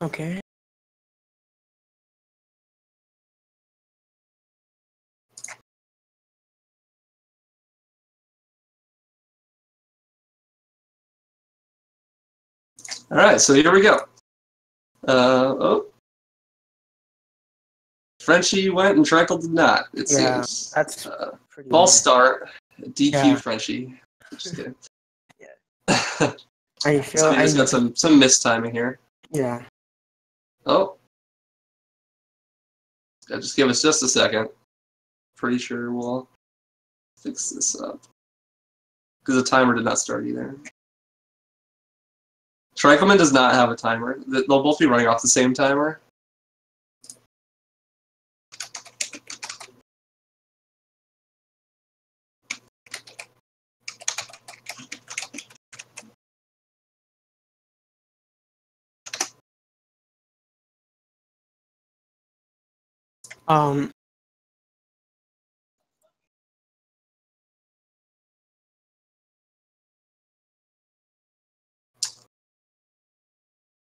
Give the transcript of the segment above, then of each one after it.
Okay. All right, so here we go. Frenchie went and Trichael did not, it seems. That's pretty false weird. start. DQ Yeah. Frenchie. Just kidding. Yeah. I feel so we just got some mistiming here. Yeah. Oh. Just give us just a second. Pretty sure we'll fix this up. Because the timer did not start either. TrichaelMan does not have a timer. They'll both be running off the same timer.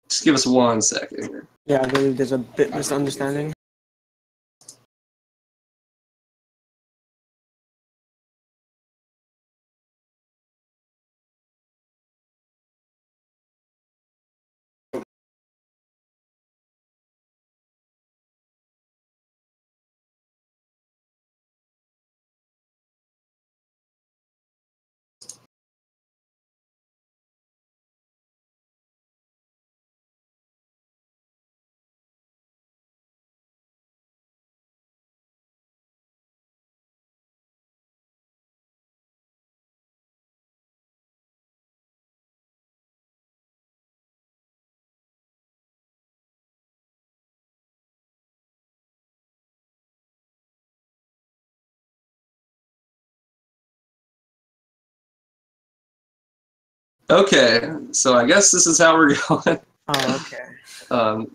Just give us 1 second here. Yeah, I believe there's a bit misunderstanding. Okay, so I guess this is how we're going. Oh, okay.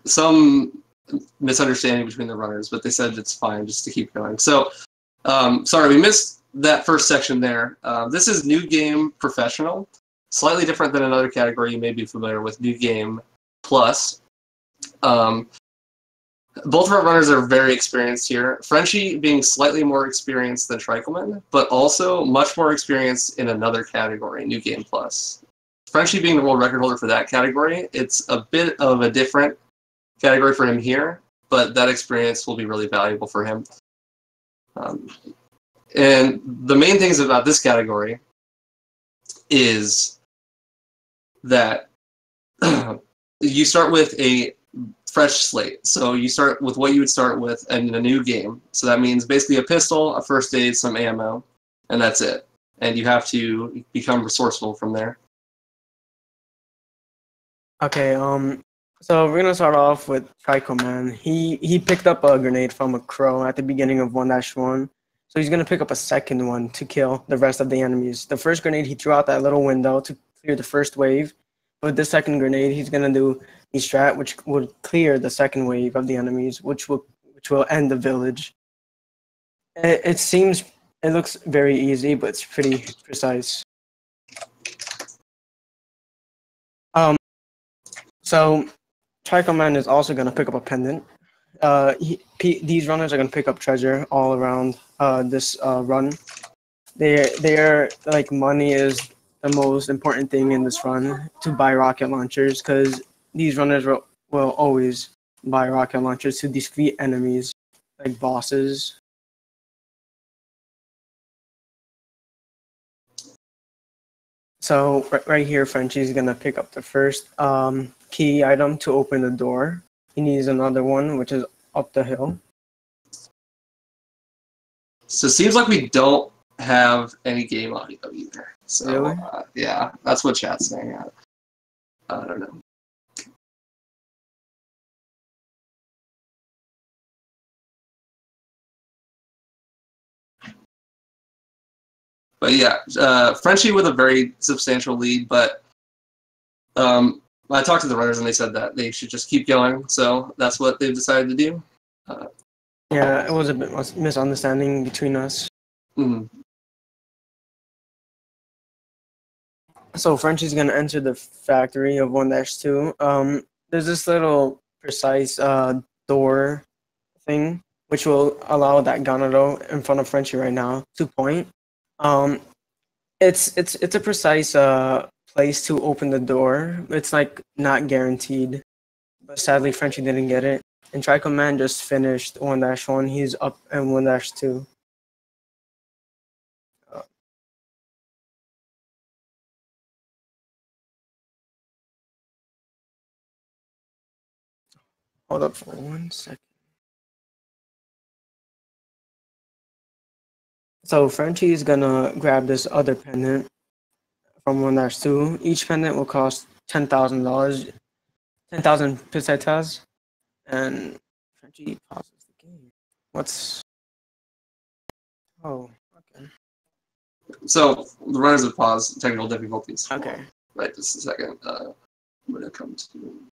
Some misunderstanding between the runners, but they said it's fine just to keep going. So, sorry, we missed that first section there. This is New Game Professional. Slightly different than another category you may be familiar with, New Game Plus. Both of our runners are very experienced here. Frenchie being slightly more experienced than TrichaelMan, but also much more experienced in another category, New Game Plus. Frenchie being the world record holder for that category, it's a bit of a different category for him here, but that experience will be really valuable for him. And the main things about this category is that you start with a fresh slate. So you start with what you would start with in a new game. So that means basically a pistol, a first aid, some ammo, and that's it. And you have to become resourceful from there. Okay, so we're gonna start off with TrichaelMan. He picked up a grenade from a crow at the beginning of 1-1. So he's gonna pick up a second one to kill the rest of the enemies. The first grenade he threw out that little window to clear the first wave. With the second grenade, he's gonna do the strat, which would clear the second wave of the enemies, which will end the village. It looks very easy, but it's pretty precise. So TrichaelMan is also gonna pick up a pendant. These runners are gonna pick up treasure all around this run. They're like, money is the most important thing in this run to buy rocket launchers, because these runners will always buy rocket launchers to defeat enemies like bosses. So right here, Frenchie's gonna pick up the first key item to open the door. He needs another one, which is up the hill. So it seems like we don't have any game audio either. So Really? Yeah, that's what chat's saying. I don't know. But yeah, Frenchie with a very substantial lead, but I talked to the runners and they said that they should just keep going, so that's what they've decided to do. Yeah, it was a bit misunderstanding between us. Mm-hmm. So Frenchie's gonna enter the factory of 1-2. There's this little precise door thing, which will allow that Ganado in front of Frenchie right now to point. Um, it's a precise place to open the door. It's like not guaranteed, but sadly Frenchie didn't get it. And TrichaelMan just finished 1-1. He's up in 1-2. Hold up for 1 second. So Frenchie is gonna grab this other pendant from 1-2. Each pendant will cost $10,000, 10,000 pesetas, and Frenchie pauses the game. What's oh okay So the runners have paused technical difficulties. okay. Right, just a second. I'm gonna come to.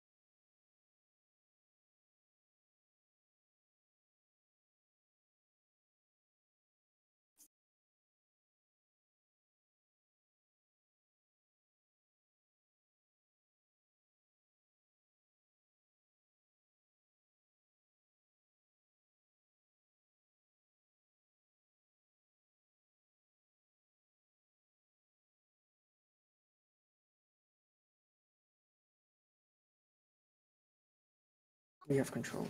We have control.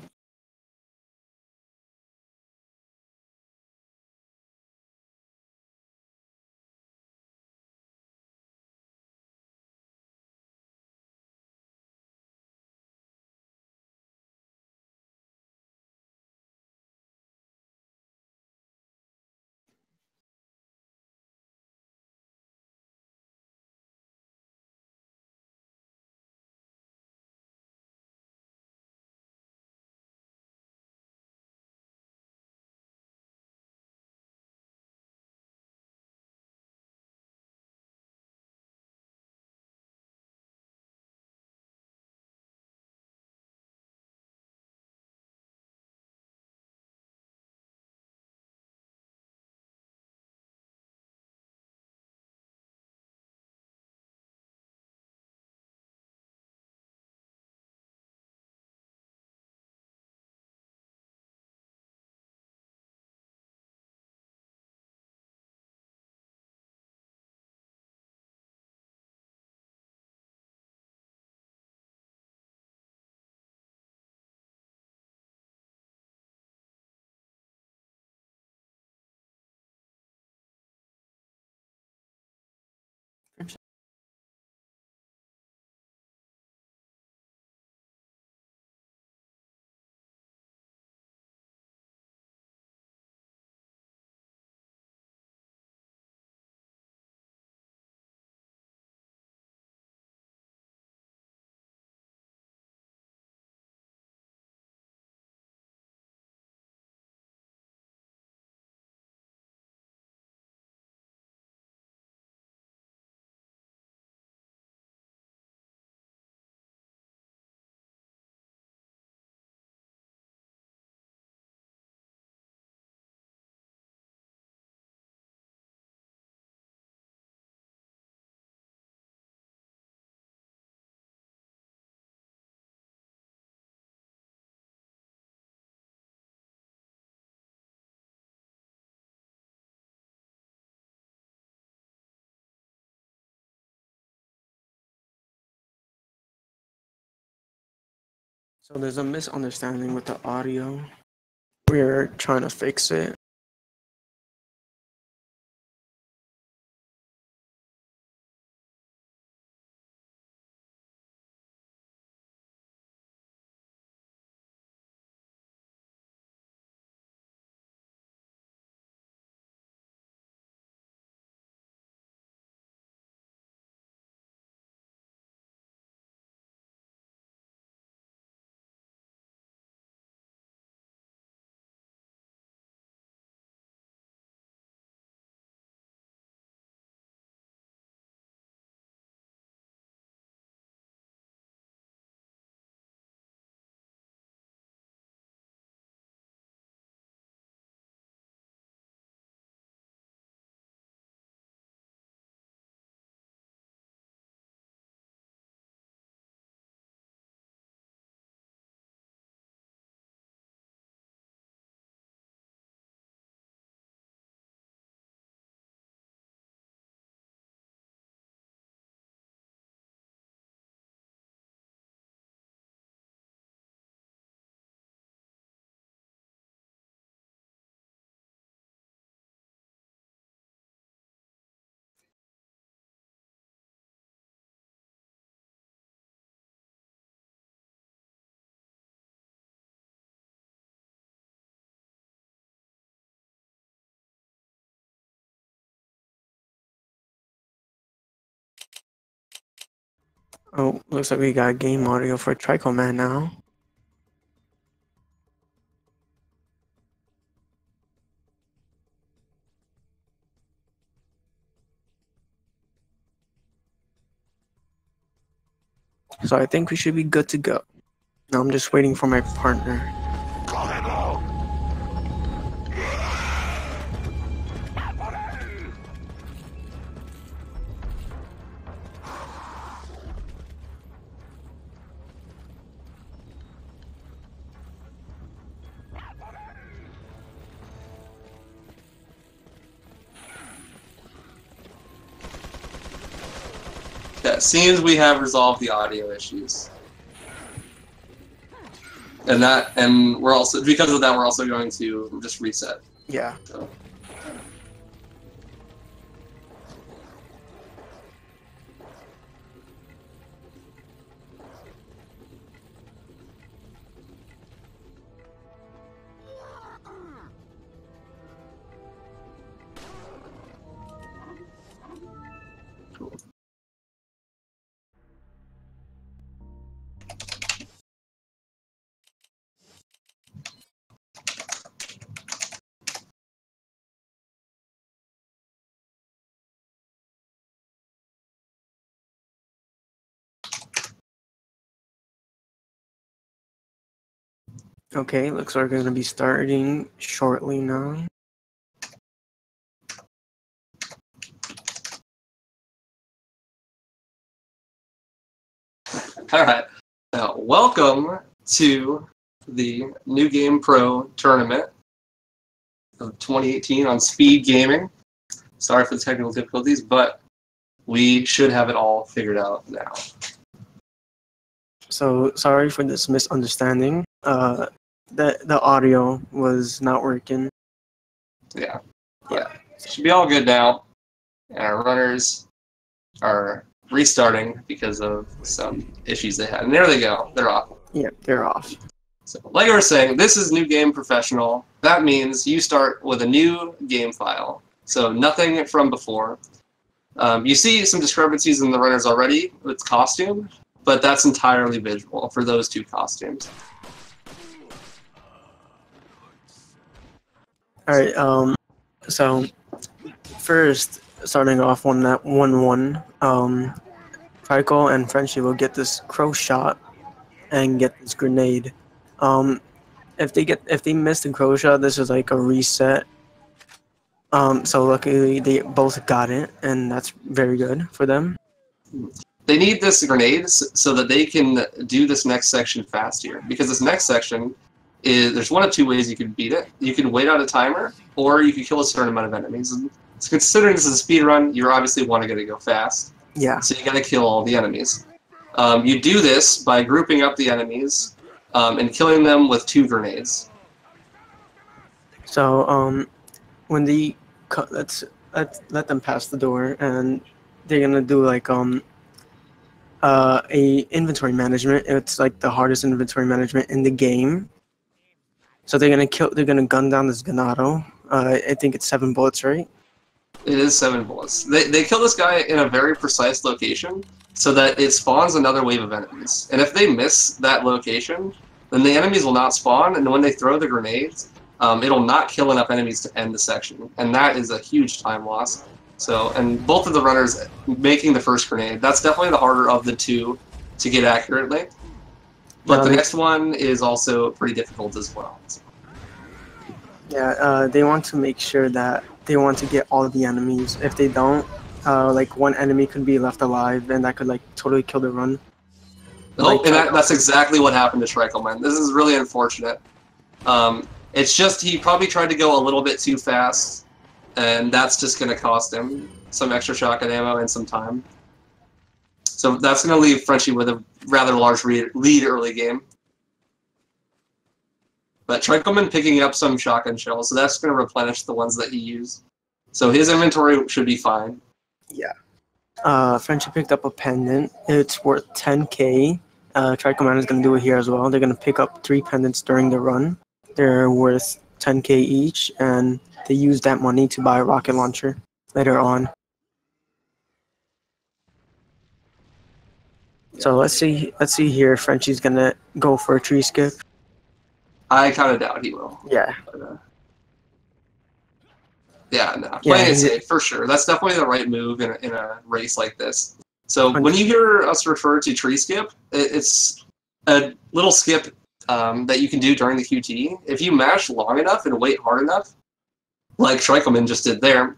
So there's a misunderstanding with the audio. We're trying to fix it. Oh, looks like we got game audio for TrichaelMan now. So I think we should be good to go. Now I'm just waiting for my partner. Yeah, it seems we have resolved the audio issues. And we're also, because of that, we're also going to just reset. Yeah. So. Cool. Okay, looks like we're going to be starting shortly now. All right. Now, welcome to the New Game Pro tournament of 2018 on Speed Gaming. Sorry for the technical difficulties, but we should have it all figured out now. So sorry for this misunderstanding. The audio was not working. Yeah. Should be all good now. And our runners are restarting because of some issues they had. And there they go. They're off. Yeah, they're off. So, like I was saying, this is New Game Professional. That means you start with a new game file. So nothing from before. You see some discrepancies in the runners already with costume, but that's entirely visual for those two costumes. Alright, so first, starting off on that 1-1, Trichael and Frenchie will get this crow shot and get this grenade. If they miss the crow shot, this is like a reset. So luckily they both got it, and that's very good for them. They need this grenade so that they can do this next section faster. Because this next section is, there's one of two ways you can beat it. You can wait out a timer, or you can kill a certain amount of enemies. And considering this is a speed run, you obviously want to get it go fast. Yeah. So you got to kill all the enemies. You do this by grouping up the enemies and killing them with 2 grenades. So when they let them pass the door, and they're gonna do like a inventory management. It's like the hardest inventory management in the game. So they're gonna gun down this Ganado. I think it's 7 bullets, right? It is 7 bullets. They kill this guy in a very precise location so that it spawns another wave of enemies. And if they miss that location, then the enemies will not spawn, and when they throw the grenades, it'll not kill enough enemies to end the section. And that is a huge time loss. So, and both of the runners making the first grenade, that's definitely the harder of the two to get accurately. But the next one is also pretty difficult as well. Yeah, they want to make sure that they want to get all of the enemies. If they don't, like one enemy could be left alive, and that could like totally kill the run. Oh, and that's exactly what happened to TrichaelMan. This is really unfortunate. It's just he probably tried to go a little bit too fast, and that's just going to cost him some extra shotgun ammo and some time. So that's going to leave Frenchie with a rather large lead early game. But TrichaelMan picking up some shotgun shells, so that's going to replenish the ones that he used. So his inventory should be fine. Yeah. Frenchie picked up a pendant. It's worth 10k. TrichaelMan is going to do it here as well. They're going to pick up 3 pendants during the run. They're worth 10k each, and they use that money to buy a rocket launcher later on. So let's see here. Frenchie's gonna go for a tree skip. I kind of doubt he will. Yeah. But, yeah, no. Yeah, Playing it safe, for sure. That's definitely the right move in a race like this. So when 100. you hear us refer to tree skip, it's a little skip that you can do during the QT. If you mash long enough and wait hard enough, like TrichaelMan just did there,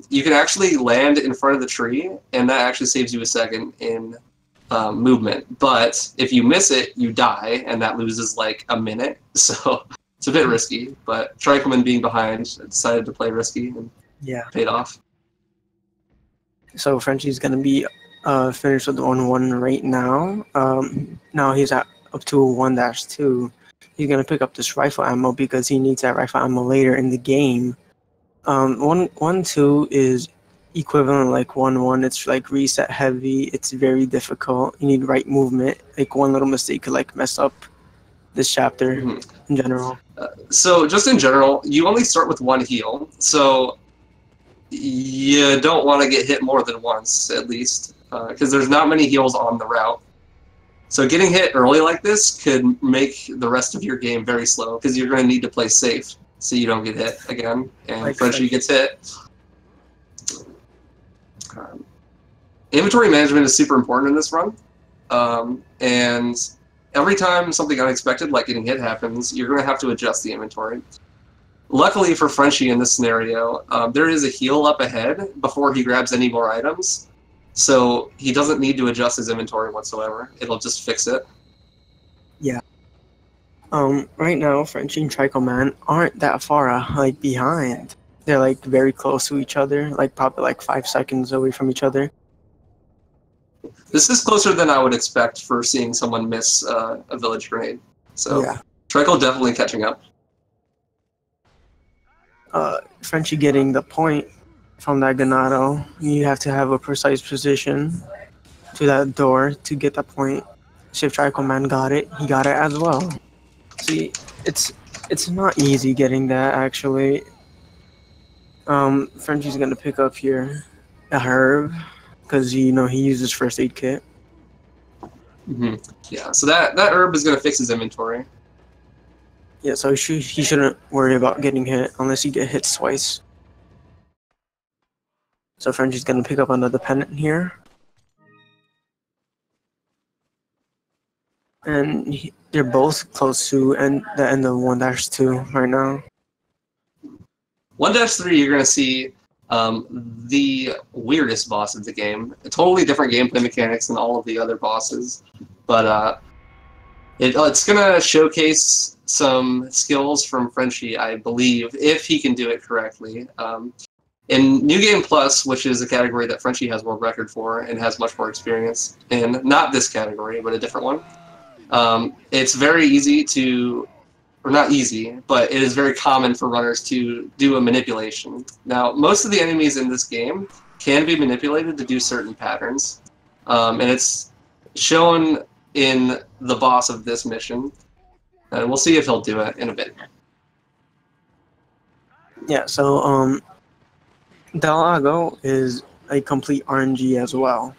you can actually land in front of the tree, and that actually saves you a second in movement. But if you miss it, you die, and that loses like a minute. So it's a bit risky. But TrichaelMan being behind decided to play risky and Yeah. paid off. So Frenchie's gonna be finished with 1-1 right now. Now he's up to a 1-2. He's gonna pick up this rifle ammo because he needs that rifle ammo later in the game. 1-2 is equivalent like 1-1. It's like reset heavy. It's very difficult. You need right movement. Like one little mistake could like mess up this chapter in general. So just in general, you only start with one heal. So you don't want to get hit more than once, at least, because there's not many heals on the route. So getting hit early like this could make the rest of your game very slow, because you're going to need to play safe so you don't get hit again. And Like Frenchie gets hit. Inventory management is super important in this run. And every time something unexpected like getting hit happens, you're going to have to adjust the inventory. Luckily for Frenchie in this scenario, there is a heal up ahead before he grabs any more items, so he doesn't need to adjust his inventory whatsoever. It'll just fix it. Yeah. Right now, Frenchie and TrichaelMan aren't that far like behind. They're like very close to each other, like probably like 5 seconds away from each other. This is closer than I would expect for seeing someone miss a village grenade. So Yeah. Trichael definitely catching up. Frenchie getting the point from that Ganado. You have to have a precise position to that door to get the point. Shift TrichaelMan got it. He got it as well. See, it's not easy getting that actually. Frenchie's gonna pick up here a herb because he uses first aid kit. Yeah, so that herb is going to fix his inventory. Yeah, so he shouldn't worry about getting hit unless you get hit twice. So Frenchie's gonna pick up another pendant here. And they're both close to the end of 1-2 right now. 1-3, you're going to see the weirdest boss of the game. A totally different gameplay mechanics than all of the other bosses. But it's going to showcase some skills from Frenchie, I believe, if he can do it correctly. In New Game Plus, which is a category that Frenchie has world record for and has much more experience in, not this category, but a different one, it's very easy to, or not easy, but it is very common for runners to do a manipulation. Now, most of the enemies in this game can be manipulated to do certain patterns, and it's shown in the boss of this mission, and we'll see if he'll do it in a bit. Yeah, so Delago is a complete RNG as well.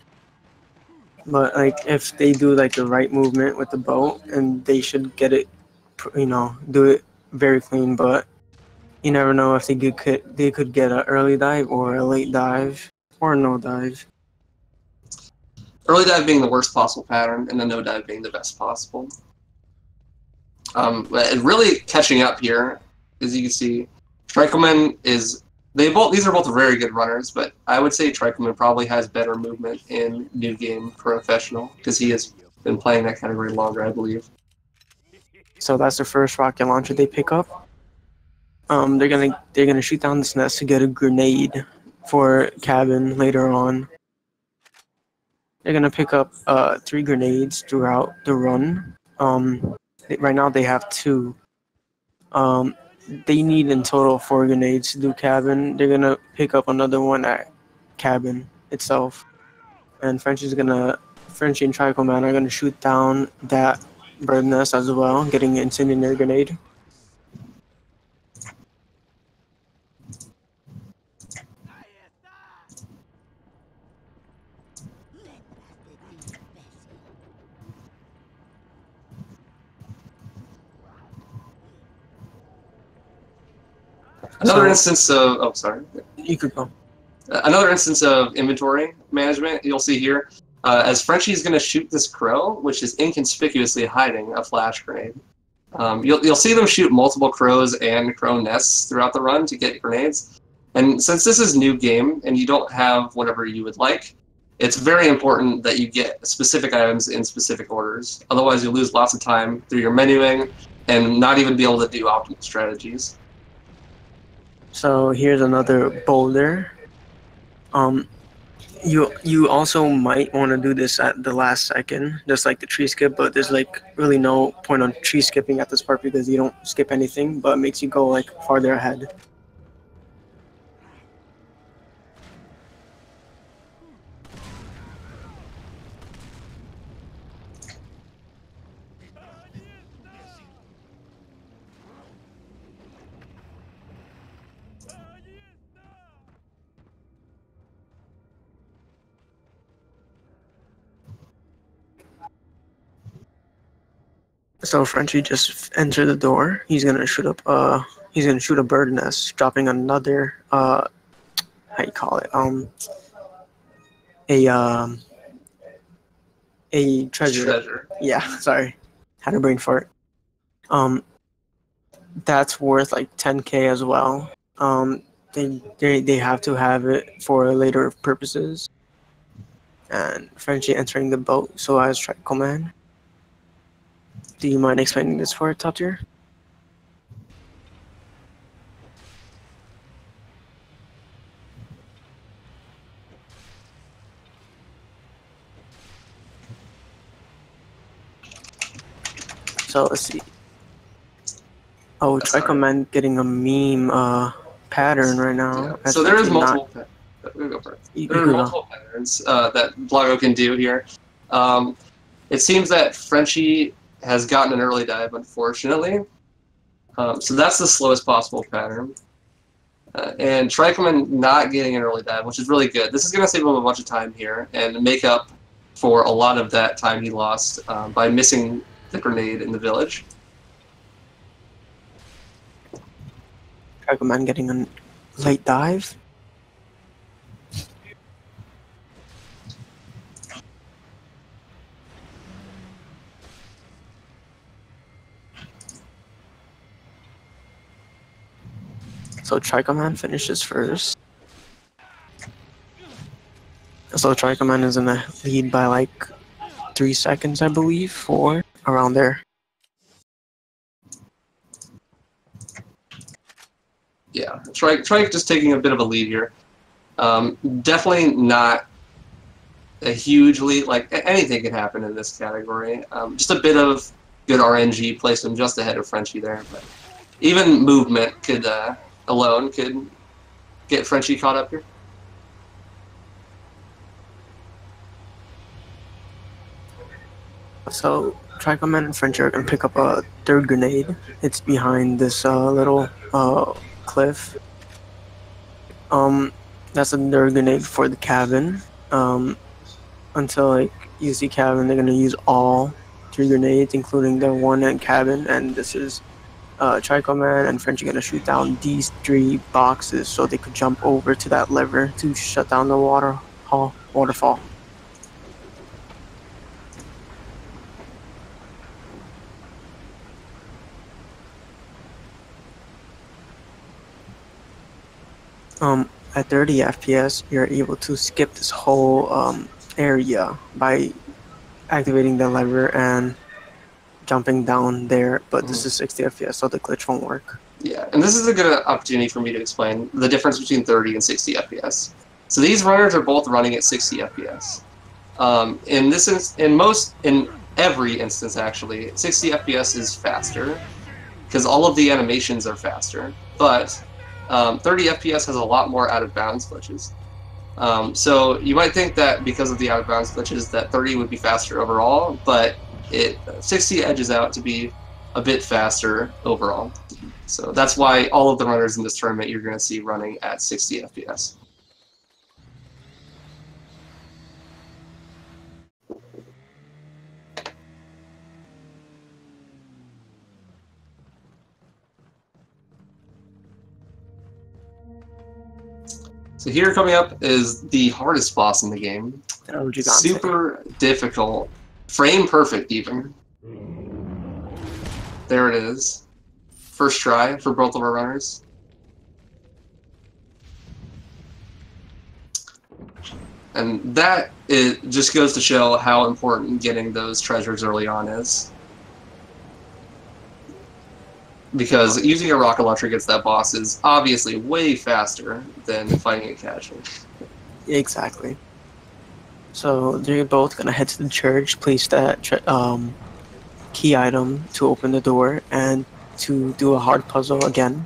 But like if they do like the right movement with the boat, and they should get it, do it very clean. But you never know if they could get an early dive or a late dive or no dive. Early dive being the worst possible pattern, and the no dive being the best possible. And really catching up here, as you can see, TrichaelMan is. These are both very good runners, but I would say TrichaelMan probably has better movement in New Game Professional because he has been playing that category longer, I believe. So that's the first rocket launcher they pick up. They're gonna shoot down this nest to get a grenade for cabin later on. They're gonna pick up 3 grenades throughout the run. Right now they have 2. They need in total 4 grenades to do cabin. They're gonna pick up another one at cabin itself, and Frenchie and TrichaelMan are gonna shoot down that bird nest as well, getting an incendiary grenade. Another So instance of sorry. you could go. Another instance of inventory management you'll see here, as Frenchie's going to shoot this crow, which is inconspicuously hiding a flash grenade. You'll see them shoot multiple crows and crow nests throughout the run to get grenades. And since this is new game and you don't have whatever you would like, it's very important that you get specific items in specific orders. Otherwise, you'll lose lots of time through your menuing and not even be able to do optimal strategies. So here's another boulder. You also might want to do this at the last second, just like the tree skip, but there's like really no point on tree skipping at this part because you don't skip anything, but it makes you go like farther ahead. So Frenchie just entered the door. He's gonna shoot a bird nest, dropping another how you call it? A a treasure. Yeah, sorry. Had a brain fart. Um that's worth like 10K as well. They have to have it for later purposes. And Frenchie entering the boat, so as TrichaelMan. Do you mind explaining this for top tier? So let's see. Oh, TrichaelMan getting a meme pattern right now. Yeah. So there is multiple. There are multiple patterns that Blago can do here. It seems that Frenchie has gotten an early dive, unfortunately. So that's the slowest possible pattern. And TrichaelMan not getting an early dive, which is really good. This is going to save him a bunch of time here and make up for a lot of that time he lost by missing the grenade in the village. TrichaelMan getting a late dive. So TrichaelMan finishes first. So TrichaelMan is in the lead by like 3 seconds, I believe, 4, around there. Yeah, Trike just taking a bit of a lead here. Definitely not a huge lead. Like anything could happen in this category. Just a bit of good RNG placed him just ahead of Frenchie there, but even movement could alone could get Frenchie caught up here. So TrichaelMan and Frenchie are gonna pick up a third grenade. It's behind this little cliff. That's a third grenade for the cabin. Until like you see cabin, they're gonna use all 3 grenades, including the one in cabin. And this is TrichaelMan and Frenchie gonna shoot down these 3 boxes so they could jump over to that lever to shut down the waterfall. At 30 FPS, you're able to skip this whole area by activating the lever and jumping down there, but this is 60 FPS, so the glitch won't work. Yeah, and this is a good opportunity for me to explain the difference between 30 and 60 FPS. So these runners are both running at 60 FPS. In every instance actually, 60 FPS is faster because all of the animations are faster, but 30 FPS has a lot more out of bounds glitches. So you might think that because of the out of bounds glitches that 30 would be faster overall, but 60 edges out to be a bit faster overall. So that's why all of the runners in this tournament you're going to see running at 60 FPS. So here coming up is the hardest boss in the game. Super difficult. Frame perfect even. There it is. First try for both of our runners. And that just goes to show how important getting those treasures early on is. Because using a rocket launcher against that boss is obviously way faster than fighting it casually. Exactly. So they're both gonna head to the church, place that key item to open the door, and to do a hard puzzle again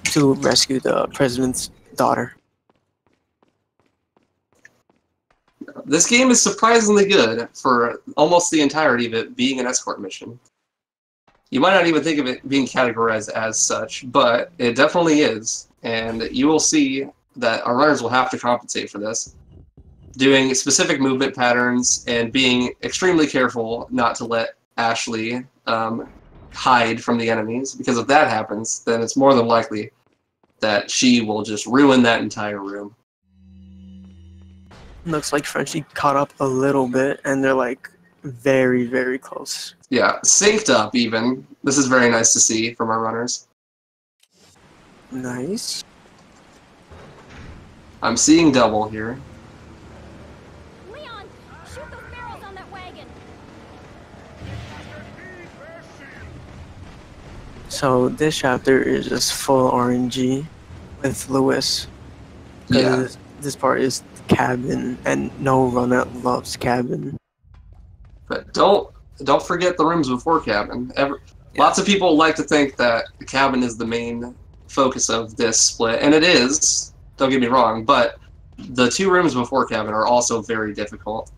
to rescue the president's daughter. This game is surprisingly good for almost the entirety of it being an escort mission. You might not even think of it being categorized as such, but it definitely is. And you will see that our runners will have to compensate for this, doing specific movement patterns and being extremely careful not to let Ashley hide from the enemies, because if that happens, then it's more than likely that she will just ruin that entire room. Looks like Frenchie caught up a little bit, and they're like very, very close. Yeah, synced up even. This is very nice to see from our runners. Nice. I'm seeing double here. Leon, shoot those barrels on that wagon. So this chapter is just full RNG with Lewis. Yeah. This part is cabin, and no runner loves cabin. But don't forget the rooms before cabin. Lots of people like to think that the cabin is the main focus of this split, and it is. Don't get me wrong, but the two rooms before cabin are also very difficult,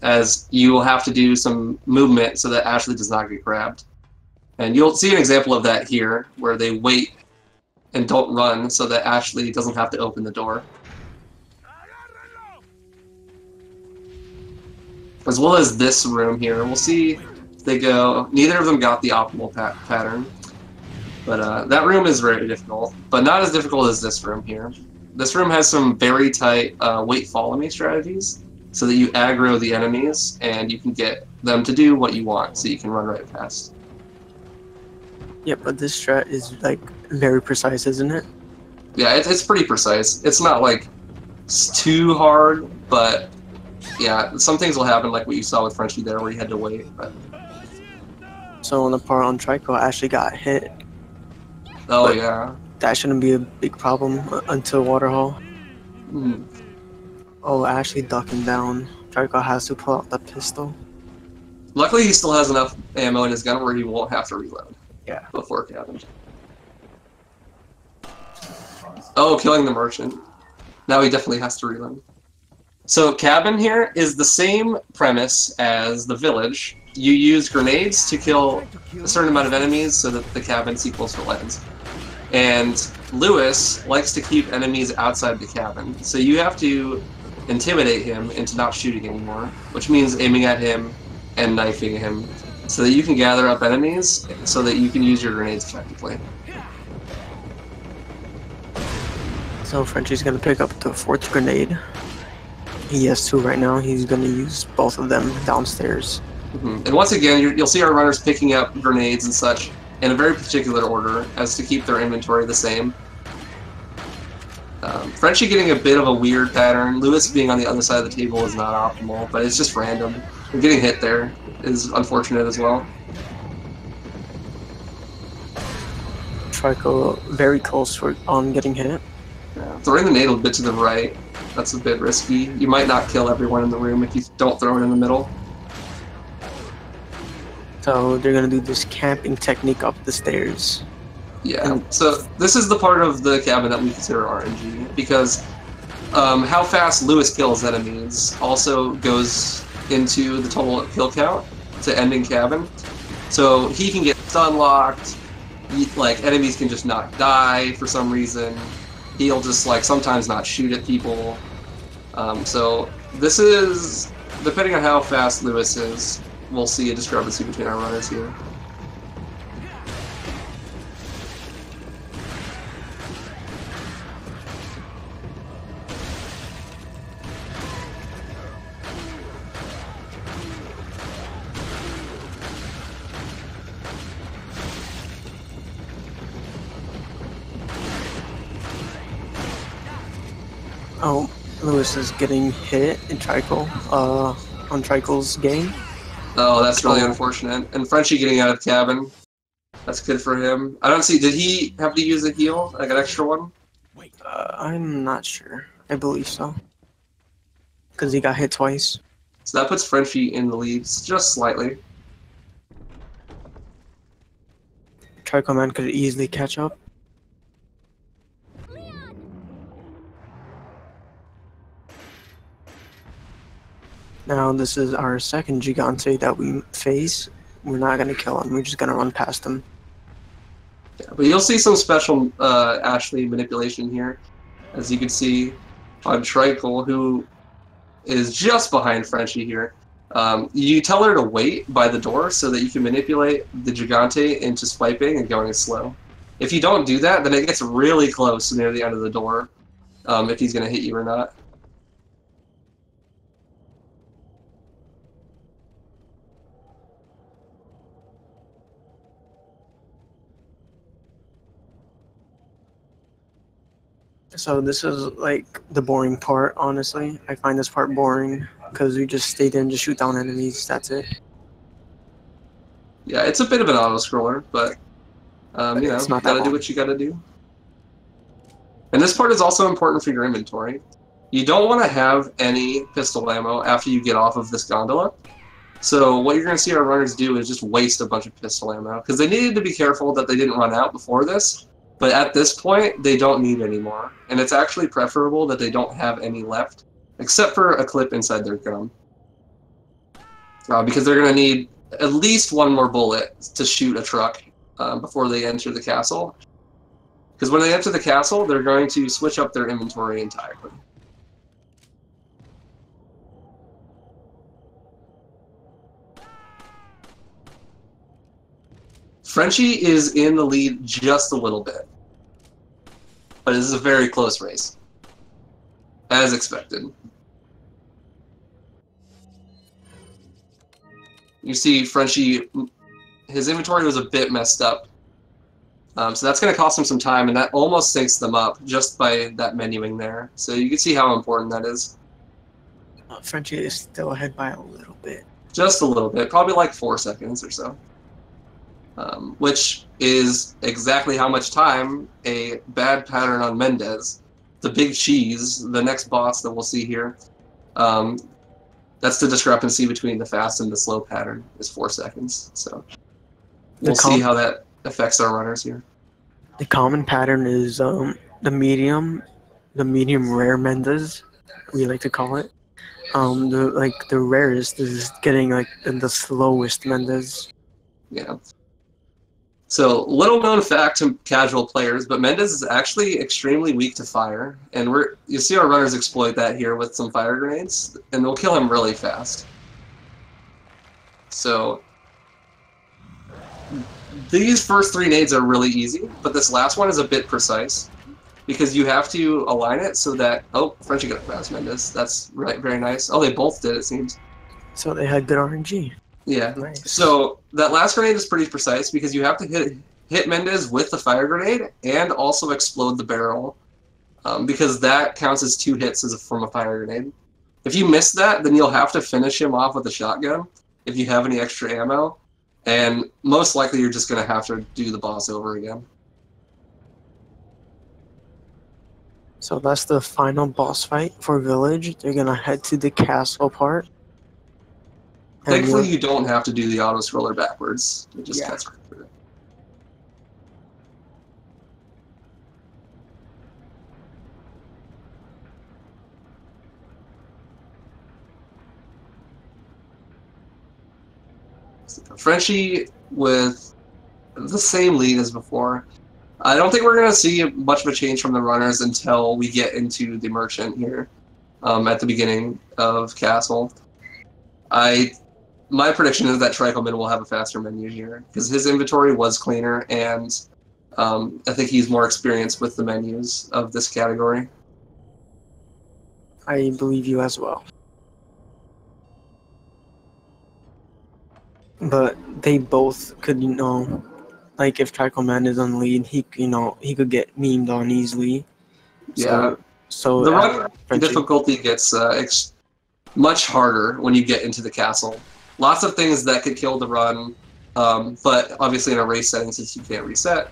as you will have to do some movement so that Ashley does not get grabbed. And you'll see an example of that here, where they wait and don't run so that Ashley doesn't have to open the door. As well as this room here, we'll see they go. Neither of them got the optimal pattern, but that room is very difficult, but not as difficult as this room here. This room has some very tight wait follow me strategies, so that you aggro the enemies and you can get them to do what you want, so you can run right past. Yeah, but this strat is like very precise, isn't it? Yeah, it's pretty precise. It's not like it's too hard, but yeah, some things will happen, like what you saw with Frenchie there, where you had to wait. But so on the part on Trico, I actually got hit. Oh yeah. That shouldn't be a big problem until Waterhall. Oh, Ashley ducking down. Trico has to pull out the pistol. Luckily, he still has enough ammo in his gun where he won't have to reload. Yeah. Before cabin. Oh, killing the merchant. Now he definitely has to reload. So cabin here is the same premise as the village. You use grenades to kill a certain amount of enemies so that the cabin sequels for lands. And Lewis likes to keep enemies outside the cabin. So you have to intimidate him into not shooting anymore, which means aiming at him and knifing him so that you can gather up enemies so that you can use your grenades effectively. So Frenchie's gonna pick up the fourth grenade. He has two right now. He's gonna use both of them downstairs. And once again, you'll see our runners picking up grenades and such in a very particular order as to keep their inventory the same. Frenchie getting a bit of a weird pattern. Lewis being on the other side of the table is not optimal, but it's just random. And getting hit there is unfortunate as well. Trico very close on getting hit. Yeah. Throwing the nade a bit to the right, that's a bit risky. You might not kill everyone in the room if you don't throw it in the middle. So they're gonna do this camping technique up the stairs. Yeah, so this is the part of the cabin that we consider RNG, because how fast Lewis kills enemies also goes into the total kill count to ending cabin. So he can get stun locked, like enemies can just not die for some reason. He'll just like sometimes not shoot at people. So this is, depending on how fast Lewis is, we'll see a discrepancy between our runners here. Oh, Lewis is getting hit in Trichel, on Trichel's game. Oh, that's really Oh. unfortunate. And Frenchie getting out of cabin. That's good for him. I don't see. Did he have to use a heal, like an extra one? I'm not sure. I believe so. Because he got hit twice. So that puts Frenchie in the lead just slightly. TrichaelMan could easily catch up. Leon! Now this is our second Gigante that we face. We're not going to kill him. We're just going to run past him. Yeah, but you'll see some special Ashley manipulation here, as you can see on Trichel, who is just behind Frenchie here. You tell her to wait by the door so that you can manipulate the Gigante into swiping and going slow. If you don't do that, then it gets really close near the end of the door, if he's going to hit you or not. So this is like the boring part, honestly. I find this part boring because we just stay there and just shoot down enemies. That's it. Yeah, it's a bit of an auto-scroller, but you know, It's you not that gotta do long. what you gotta do. And this part is also important for your inventory. You don't want to have any pistol ammo after you get off of this gondola. So what you're going to see our runners do is just waste a bunch of pistol ammo, because they needed to be careful that they didn't run out before this, but at this point, they don't need any more. And it's actually preferable that they don't have any left, except for a clip inside their gun. Because they're going to need at least one more bullet to shoot a truck before they enter the castle. Because when they enter the castle, they're going to switch up their inventory entirely. Frenchie is in the lead just a little bit, but this is a very close race, as expected. You see Frenchie, his inventory was a bit messed up, so that's going to cost him some time, and that almost syncs them up just by that menuing there. So you can see how important that is. Frenchie is still ahead by a little bit. Just a little bit, probably like 4 seconds or so. Which is exactly how much time a bad pattern on Mendez, the big cheese, the next boss that we'll see here, that's the discrepancy between the fast and the slow pattern, is 4 seconds. So we'll see how that affects our runners here. The common pattern is the medium rare Mendez, we like to call it. The rarest is getting like the slowest Mendez. Yeah. So, little known fact to casual players, but Mendez is actually extremely weak to fire, and you see our runners exploit that here with some fire grenades, and they'll kill him really fast. So, these first 3 nades are really easy, but this last one is a bit precise, because you have to align it so that, oh, Frenchie got past Mendez. That's right, very nice. Oh, they both did, it seems. So they had good RNG. Yeah. Nice. So that last grenade is pretty precise because you have to hit Mendez with the fire grenade and also explode the barrel, because that counts as 2 hits from a fire grenade. If you miss that, then you'll have to finish him off with a shotgun if you have any extra ammo, and most likely you're just going to have to do the boss over again. So that's the final boss fight for Village. They're gonna head to the castle part. Thankfully, you don't have to do the auto-scroller backwards. It just cuts right through it. Frenchie with the same lead as before. I don't think we're going to see much of a change from the runners until we get into the merchant here at the beginning of Castle. My prediction is that TrichaelMan will have a faster menu here because his inventory was cleaner, and I think he's more experienced with the menus of this category. I believe you as well. But they both could, like if TrichaelMan is on lead, he could get memed on easily. Yeah, So The run Frenchie. difficulty gets much harder when you get into the castle. Lots of things that could kill the run, but obviously in a race setting, since you can't reset,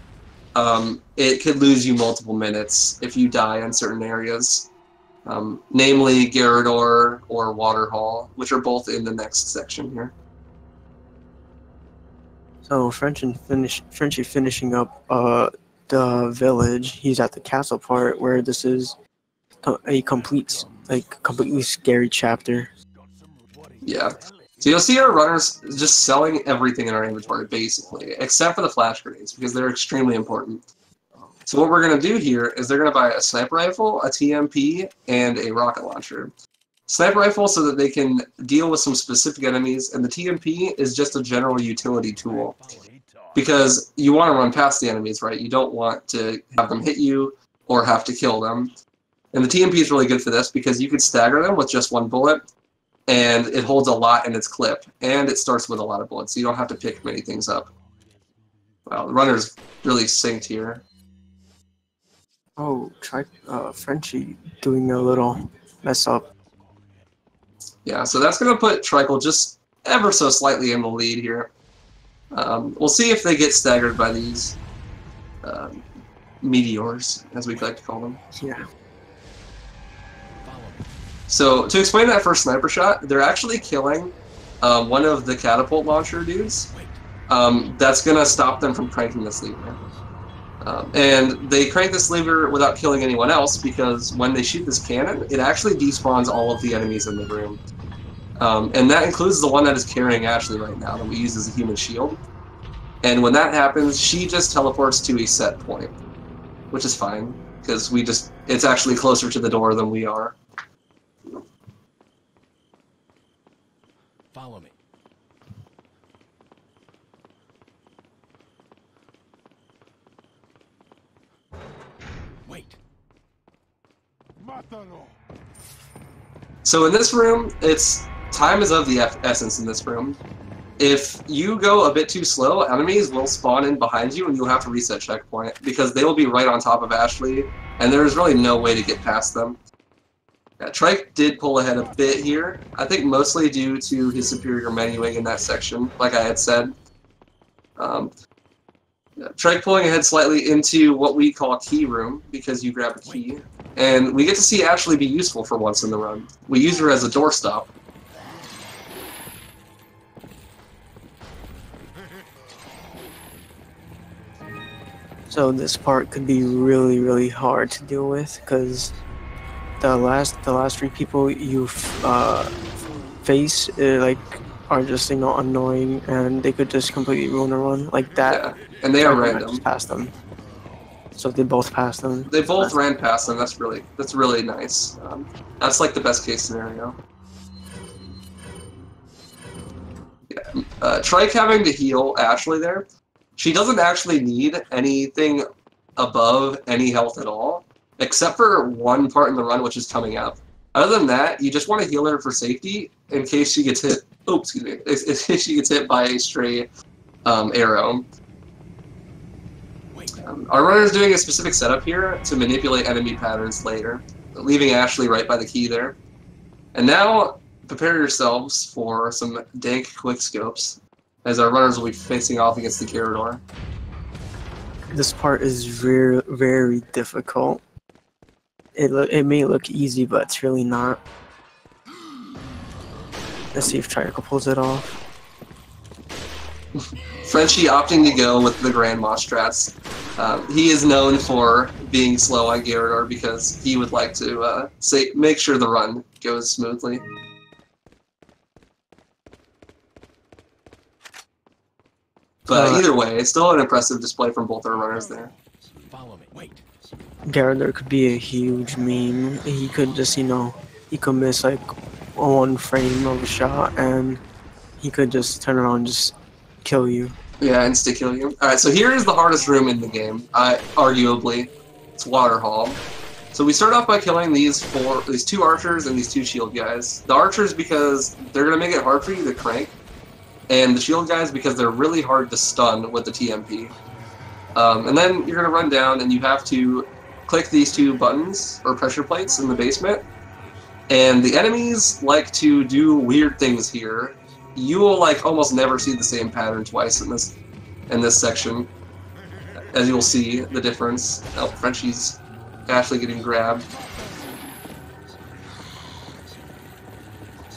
it could lose you multiple minutes if you die in certain areas, namely Garrador or Waterhall, which are both in the next section here. So Frenchie finishing up the village. He's at the castle part where this is a completely scary chapter. Yeah. So you'll see our runners just selling everything in our inventory, basically, except for the flash grenades, because they're extremely important. So what we're going to do here is they're going to buy a sniper rifle, a TMP, and a rocket launcher. Sniper rifle so that they can deal with some specific enemies, and the TMP is just a general utility tool. Because you want to run past the enemies, right? You don't want to have them hit you or have to kill them. And the TMP is really good for this because you can stagger them with just one bullet, and it holds a lot in its clip, and it starts with a lot of bullets, so you don't have to pick many things up. Wow, the runner's really synced here. Oh, Frenchie doing a little mess up. Yeah, so that's going to put Trichel just ever so slightly in the lead here. We'll see if they get staggered by these meteors, as we like to call them. Yeah. So, to explain that first sniper shot, they're actually killing one of the catapult launcher dudes. That's going to stop them from cranking this lever. And they crank this lever without killing anyone else because when they shoot this cannon, it actually despawns all of the enemies in the room. And that includes the one that is carrying Ashley right now that we use as a human shield. And when that happens, she just teleports to a set point, which is fine because it's actually closer to the door than we are. Follow me. Wait. So in this room, time is of the essence in this room. If you go a bit too slow, enemies will spawn in behind you and you'll have to reset checkpoint because they will be right on top of Ashley and there's really no way to get past them. Yeah, Trike did pull ahead a bit here, I think mostly due to his superior menuing in that section, like I had said. Trike pulling ahead slightly into what we call key room because you grab a key. And we get to see Ashley be useful for once in the run. We use her as a doorstop. So this part could be really, really hard to deal with because the last 3 people you face are just annoying and they could just completely ruin a run like that. Yeah, and they are random. Just past them. So they both passed them. They both ran past them. That's really nice. That's like the best case scenario. Yeah. Trike having to heal Ashley there. She doesn't actually need anything above any health at all, except for one part in the run, which is coming up. Other than that, you just want to heal her for safety in case she gets hit. Oh, excuse me. In case she gets hit by a stray arrow. Our runner is doing a specific setup here to manipulate enemy patterns later, leaving Ashley right by the key there. And now, prepare yourselves for some dank quickscopes, as our runners will be facing off against the Garrador. This part is very, very difficult. It may look easy, but it's really not. Let's see if Trichael pulls it off. Frenchie opting to go with the Grandma strats. He is known for being slow on Garrador because he would like to make sure the run goes smoothly. But either way, it's still an impressive display from both our runners there. Follow me. Wait. Garrador could be a huge meme. He could just, he could miss like 1 frame of a shot and he could just turn around and just kill you. Yeah, insta-kill you. Alright, so here is the hardest room in the game, arguably. It's Waterhall. So we start off by killing these 2 archers and these 2 shield guys. The archers because they're going to make it hard for you to crank, and the shield guys because they're really hard to stun with the TMP. And then you're going to run down and you have to click these two buttons or pressure plates in the basement, and the enemies like to do weird things here. You will like almost never see the same pattern twice in this section, as you'll see the difference. Oh, Frenchie's actually getting grabbed.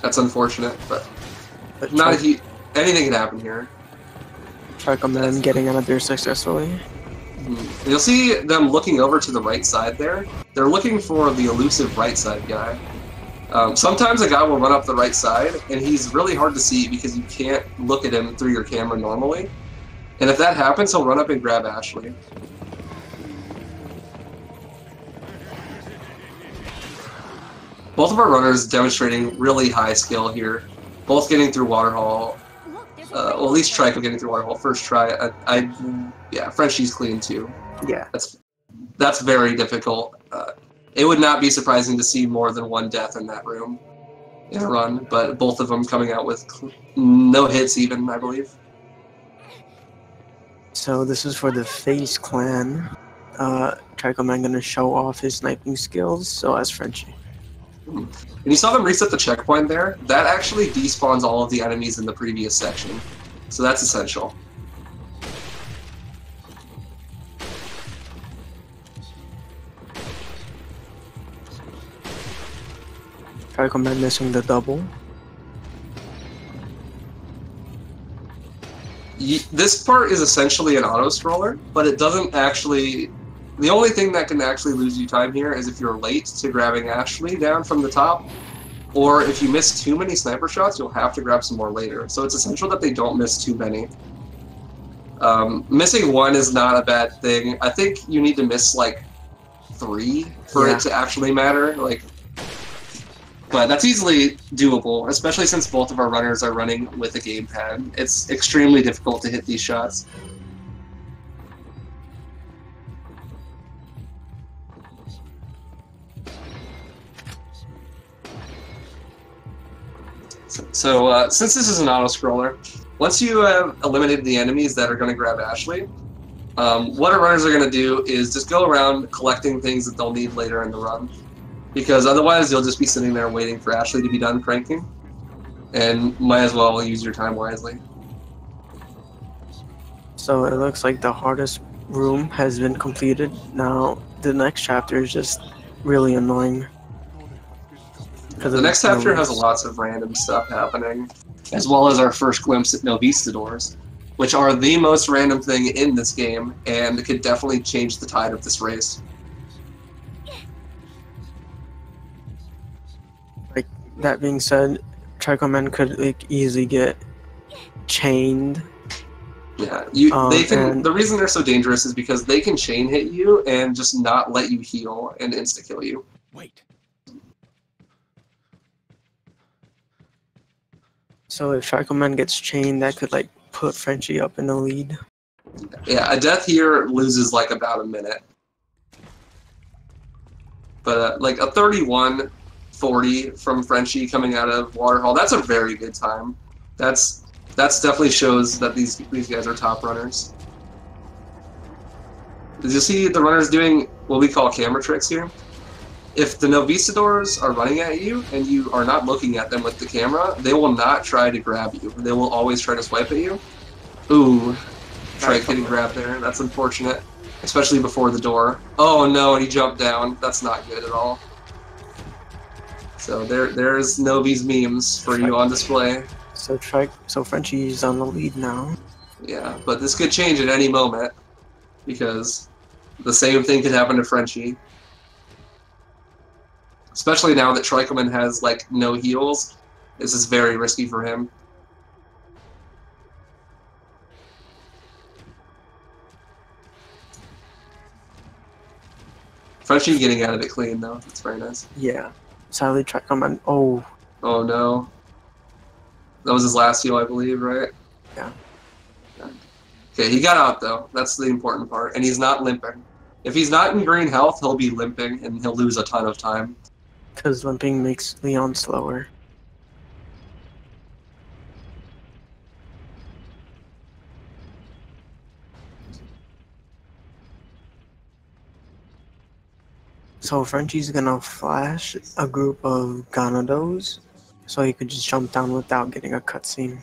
That's unfortunate, but not a huge. Anything can happen here. TrichaelMan getting out of there successfully. You'll see them looking over to the right side there. They're looking for the elusive right side guy. Sometimes a guy will run up the right side, and he's really hard to see because you can't look at him through your camera normally. And if that happens, he'll run up and grab Ashley. Both of our runners demonstrating really high skill here. Both getting through Waterhall. Well, at least Trichael getting through Waterhall first try. Yeah, Frenchie's clean too. Yeah. That's very difficult. It would not be surprising to see more than one death in that room in a run, but both of them coming out with no hits even, I believe. So this is for the FaZe clan. TrichaelMan gonna show off his sniping skills, so as Frenchie. And you saw them reset the checkpoint there? That actually despawns all of the enemies in the previous section. So that's essential. TrichaelMan missing the double. This part is essentially an auto-scroller, but it doesn't actually... The only thing that can actually lose you time here is if you're late to grabbing Ashley down from the top, or if you miss too many sniper shots, you'll have to grab some more later. So it's essential that they don't miss too many. Missing one is not a bad thing. I think you need to miss like 3 for it to actually matter. But that's easily doable, especially since both of our runners are running with a gamepad. It's extremely difficult to hit these shots. So since this is an auto-scroller, once you have eliminated the enemies that are going to grab Ashley, what our runners are going to do is just go around collecting things that they'll need later in the run. Because otherwise you'll just be sitting there waiting for Ashley to be done pranking, and might as well use your time wisely. So it looks like the hardest room has been completed. Now the next chapter is just really annoying. The next chapter has lots of random stuff happening, as well as our first glimpse at Novistadors, which are the most random thing in this game, and could definitely change the tide of this race. That being said, TrichaelMan could easily get chained. Yeah, they can. The reason they're so dangerous is because they can chain hit you and just not let you heal and insta kill you. Wait. So if TrichaelMan gets chained, that could like put Frenchie up in the lead. Yeah, a death here loses like about a minute, but like a 31-40 from Frenchie coming out of Waterhall, that's a very good time. That's definitely shows that these guys are top runners. Did you see the runners doing what we call camera tricks here? If the Novistadors are running at you and you are not looking at them with the camera, they will not try to grab you. They will always try to swipe at you. Ooh, Trike getting grabbed there. That's unfortunate, especially before the door. Oh no, he jumped down. That's not good at all. So there's Novi's memes for you on display. So Frenchie's on the lead now. Yeah, but this could change at any moment because the same thing could happen to Frenchie. Especially now that TrichaelMan has like no heals, this is very risky for him. Frenchie getting out of it clean though. That's very nice. Yeah. Sadly, TrichaelMan. Oh. Oh no. That was his last heal, I believe, right? Yeah. Okay, he got out though. That's the important part, and he's not limping. If he's not in green health, he'll be limping, and he'll lose a ton of time. Because limping makes Leon slower. So Frenchie's gonna flash a group of Ganados, so he could just jump down without getting a cutscene.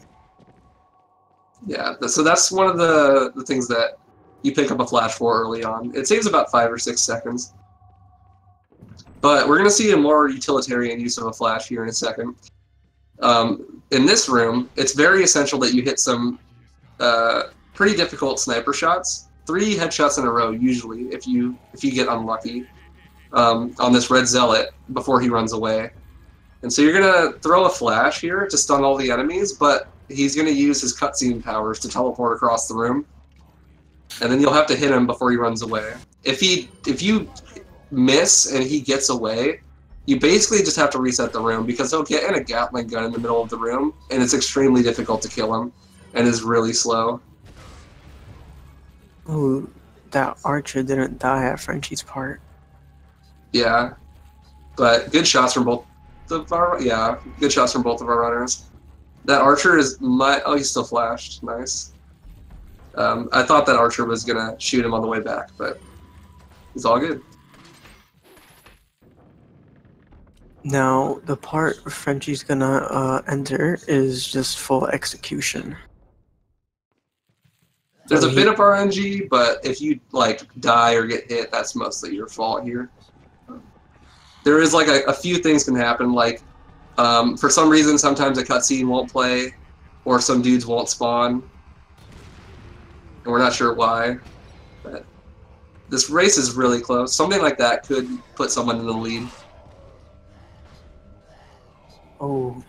Yeah, so that's one of the things that you pick up a flash for early on. It saves about 5 or 6 seconds. But we're going to see a more utilitarian use of a flash here in a second. In this room, it's very essential that you hit some pretty difficult sniper shots. 3 headshots in a row, usually, if you get unlucky, on this red zealot before he runs away. And so you're going to throw a flash here to stun all the enemies, but he's going to use his cutscene powers to teleport across the room. And then you'll have to hit him before he runs away. If you miss and he gets away, you basically just have to reset the room because he'll get in a Gatling gun in the middle of the room, and it's extremely difficult to kill him, and is really slow. Ooh, that archer didn't die at Frenchie's part. Yeah, but good shots from both of our good shots from both of our runners. That archer is oh, he's still flashed. Nice. I thought that archer was gonna shoot him on the way back, but it's all good. Now, the part Frenchie's gonna enter is just full execution. There's So a bit of RNG, but if you like die or get hit, that's mostly your fault here. There is like a few things can happen, like for some reason sometimes a cutscene won't play, or some dudes won't spawn, and we're not sure why. But this race is really close. Something like that could put someone in the lead. Oh.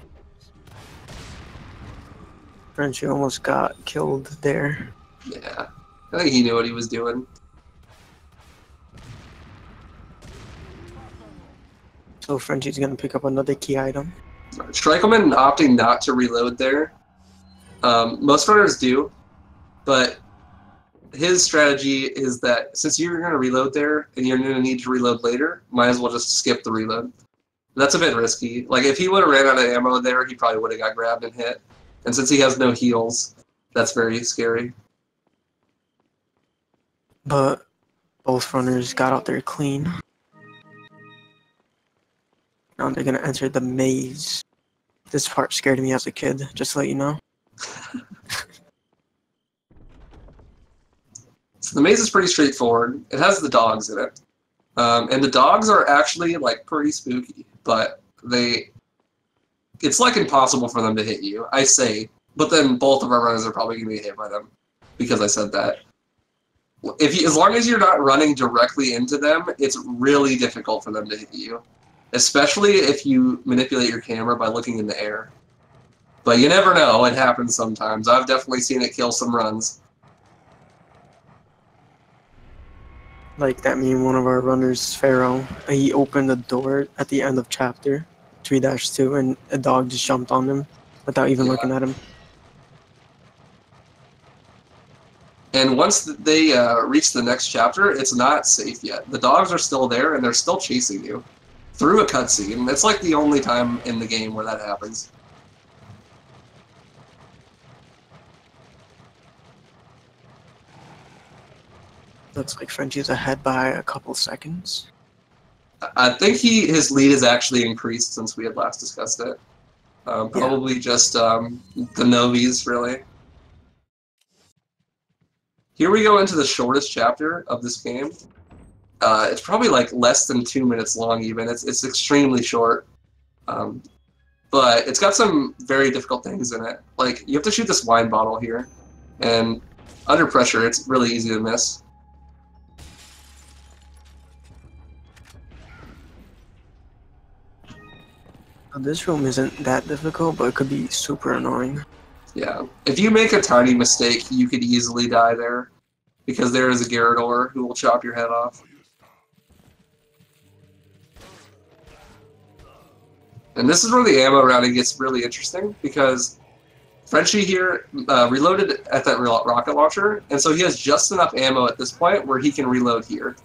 Frenchie almost got killed there. Yeah, I think he knew what he was doing. So Frenchie's gonna pick up another key item. TrichaelMan opting not to reload there. Most runners do, but his strategy is that since you're going to reload there and you're going to need to reload later, might as well just skip the reload. That's a bit risky. Like if he would have ran out of ammo there, he probably would have got grabbed and hit. And since he has no heals, that's very scary. But both runners got out there clean. Now they're gonna enter the maze. This part scared me as a kid, just to let you know. So the maze is pretty straightforward. It has the dogs in it. And the dogs are actually like pretty spooky, but it's like impossible for them to hit you, I say. But then both of our runners are probably going to get hit by them because I said that. As long as you're not running directly into them, it's really difficult for them to hit you. Especially if you manipulate your camera by looking in the air. But you never know, it happens sometimes. I've definitely seen it kill some runs. Like that meme, one of our runners, Pharaoh, he opened the door at the end of chapter 3-2 and a dog just jumped on him without even looking at him. And once they reach the next chapter, it's not safe yet. The dogs are still there and they're still chasing you through a cutscene. It's like the only time in the game where that happens. Looks like Frenchie's ahead by a couple seconds. I think his lead has actually increased since we had last discussed it. Probably just the novies, really. Here we go into the shortest chapter of this game. It's probably like less than 2 minutes long even. It's extremely short. But it's got some very difficult things in it. Like, you have to shoot this wine bottle here. And under pressure, it's really easy to miss. This room isn't that difficult, but it could be super annoying. Yeah. If you make a tiny mistake, you could easily die there. Because there is a Garrador who will chop your head off. And this is where the ammo routing gets really interesting, because Frenchie here reloaded at that rocket launcher, and so he has just enough ammo at this point where he can reload here.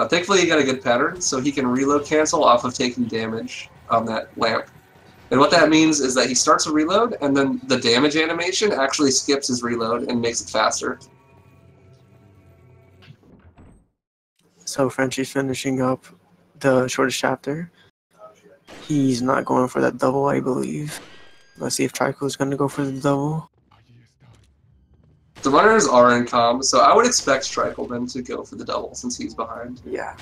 Thankfully he got a good pattern, so he can reload cancel off of taking damage on that lamp. And what that means is that he starts a reload, and then the damage animation actually skips his reload and makes it faster. So Frenchie's finishing up the shortest chapter. He's not going for that double, I believe. Let's see if Tricho's going to go for the double. The runners are in calm, so I would expect TrichaelMan to go for the double since he's behind. Yeah.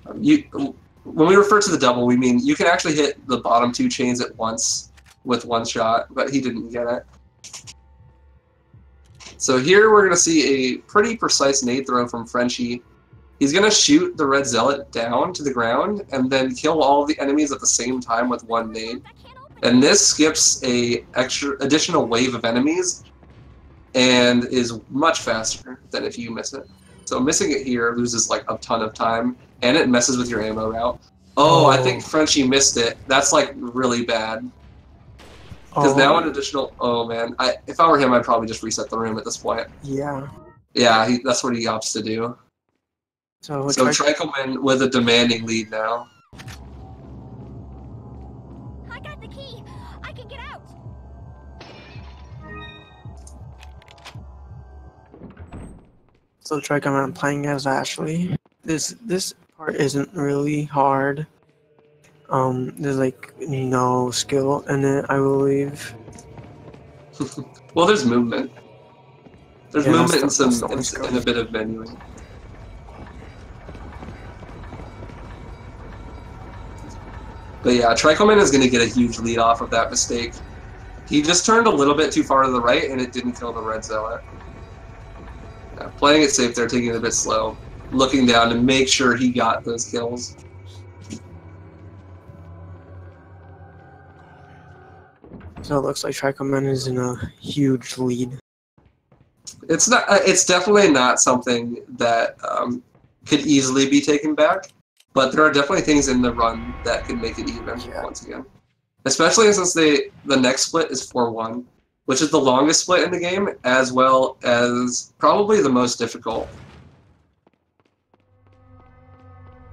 When we refer to the double, we mean you can actually hit the bottom 2 chains at once with one shot, but he didn't get it. So here we're going to see a pretty precise nade throw from Frenchie. He's going to shoot the red zealot down to the ground and then kill all of the enemies at the same time with one nade. And this skips a additional wave of enemies and is much faster than if you miss it. So missing it here loses like a ton of time, and it messes with your ammo route. Oh, I think Frenchie missed it. That's like really bad. Because now an additional... Oh man, if I were him, I'd probably just reset the room at this point. Yeah. Yeah, that's what he opts to do. So TrichaelMan with a demanding lead now. I got the key. I can get out. So TrichaelMan playing as Ashley. This part isn't really hard. There's like no skill in it, I believe. Well, there's movement. There's movement and and a bit of menuing. But yeah, TrichaelMan is going to get a huge lead off of that mistake. He just turned a little bit too far to the right, and it didn't kill the red zealot. Yeah, playing it safe there, taking it a bit slow, looking down to make sure he got those kills. So it looks like TrichaelMan is in a huge lead. It's not. It's definitely not something that could easily be taken back. But there are definitely things in the run that could make it even once again. Especially since the next split is 4-1, which is the longest split in the game, as well as probably the most difficult.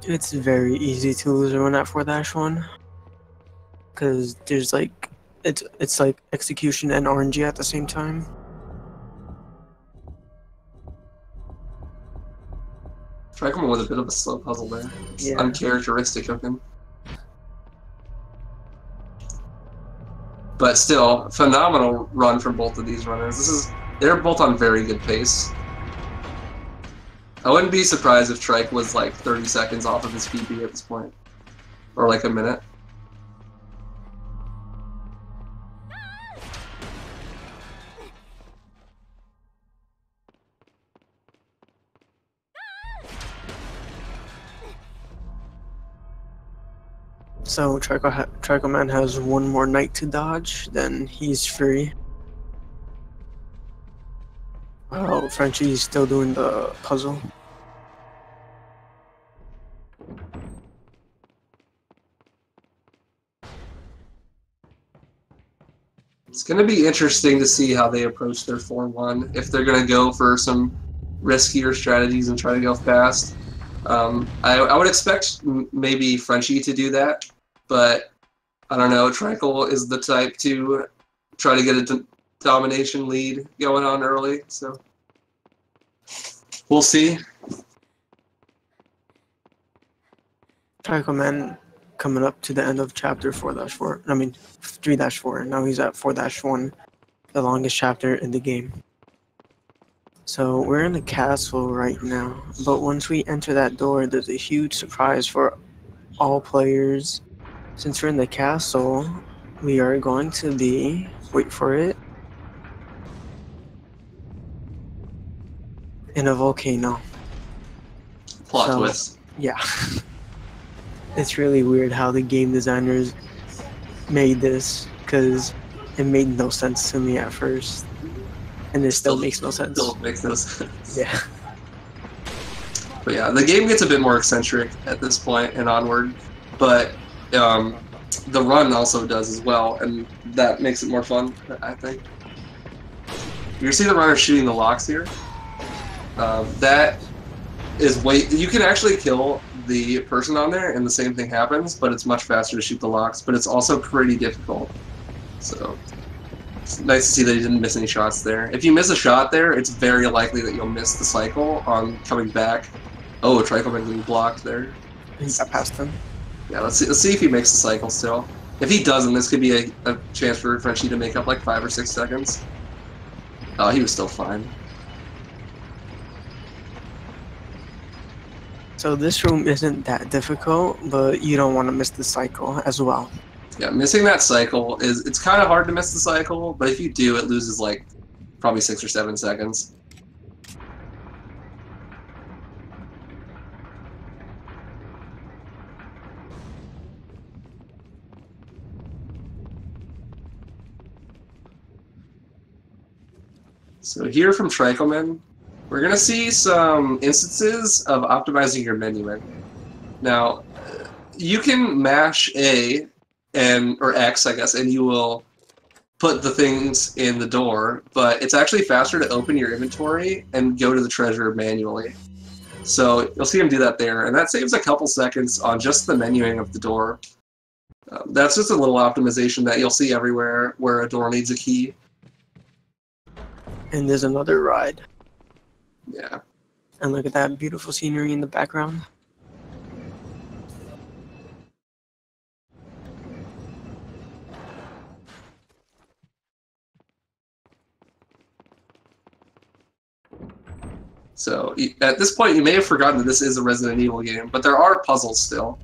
It's very easy to lose a run at 4-1. Because there's like... It's like execution and RNG at the same time. TrichaelMan with a bit of a slow puzzle there. It's uncharacteristic of him. But still, phenomenal run from both of these runners. They're both on very good pace. I wouldn't be surprised if Trike was like 30 seconds off of his PB at this point. Or like a minute. So TrichaelMan has one more knight to dodge, then he's free. Oh, Frenchie's still doing the puzzle. It's going to be interesting to see how they approach their 4-1, if they're going to go for some riskier strategies and try to go fast. I would expect maybe Frenchie to do that, but I don't know. Trichael is the type to try to get a domination lead going on early, so we'll see. TrichaelMan coming up to the end of chapter 4-4. I mean 3-4. Now he's at 4-1, the longest chapter in the game. So we're in the castle right now, but once we enter that door, there's a huge surprise for all players. Since we're in the castle, we are going to be, wait for it, in a volcano. Plot twist. Yeah. It's really weird how the game designers made this, because it made no sense to me at first. And it still makes no sense. Still makes no sense. Yeah. But yeah, the game gets a bit more eccentric at this point and onward, but the run also does as well, and that makes it more fun, I think. You see the runner shooting the locks here? That is you can actually kill the person on there and the same thing happens, but it's much faster to shoot the locks, but it's also pretty difficult. So it's nice to see that he didn't miss any shots there. If you miss a shot there, it's very likely that you'll miss the cycle on coming back. Oh, TrichaelMan getting blocked there. He got past him. Yeah, let's see if he makes the cycle still. If he doesn't, this could be a chance for Frenchie to make up like 5 or 6 seconds. Oh, he was still fine. So this room isn't that difficult, but you don't want to miss the cycle as well. Yeah, missing that cycle it's kind of hard to miss the cycle, but if you do, it loses like probably 6 or 7 seconds. So here from TrichaelMan, we're going to see some instances of optimizing your menuing. Now, you can mash A or X, I guess, and you will put the things in the door, but it's actually faster to open your inventory and go to the treasure manually. So you'll see him do that there, and that saves a couple seconds on just the menuing of the door. That's just a little optimization that you'll see everywhere where a door needs a key. And there's another ride. Yeah. And look at that beautiful scenery in the background. So at this point, you may have forgotten that this is a Resident Evil game, but there are puzzles still,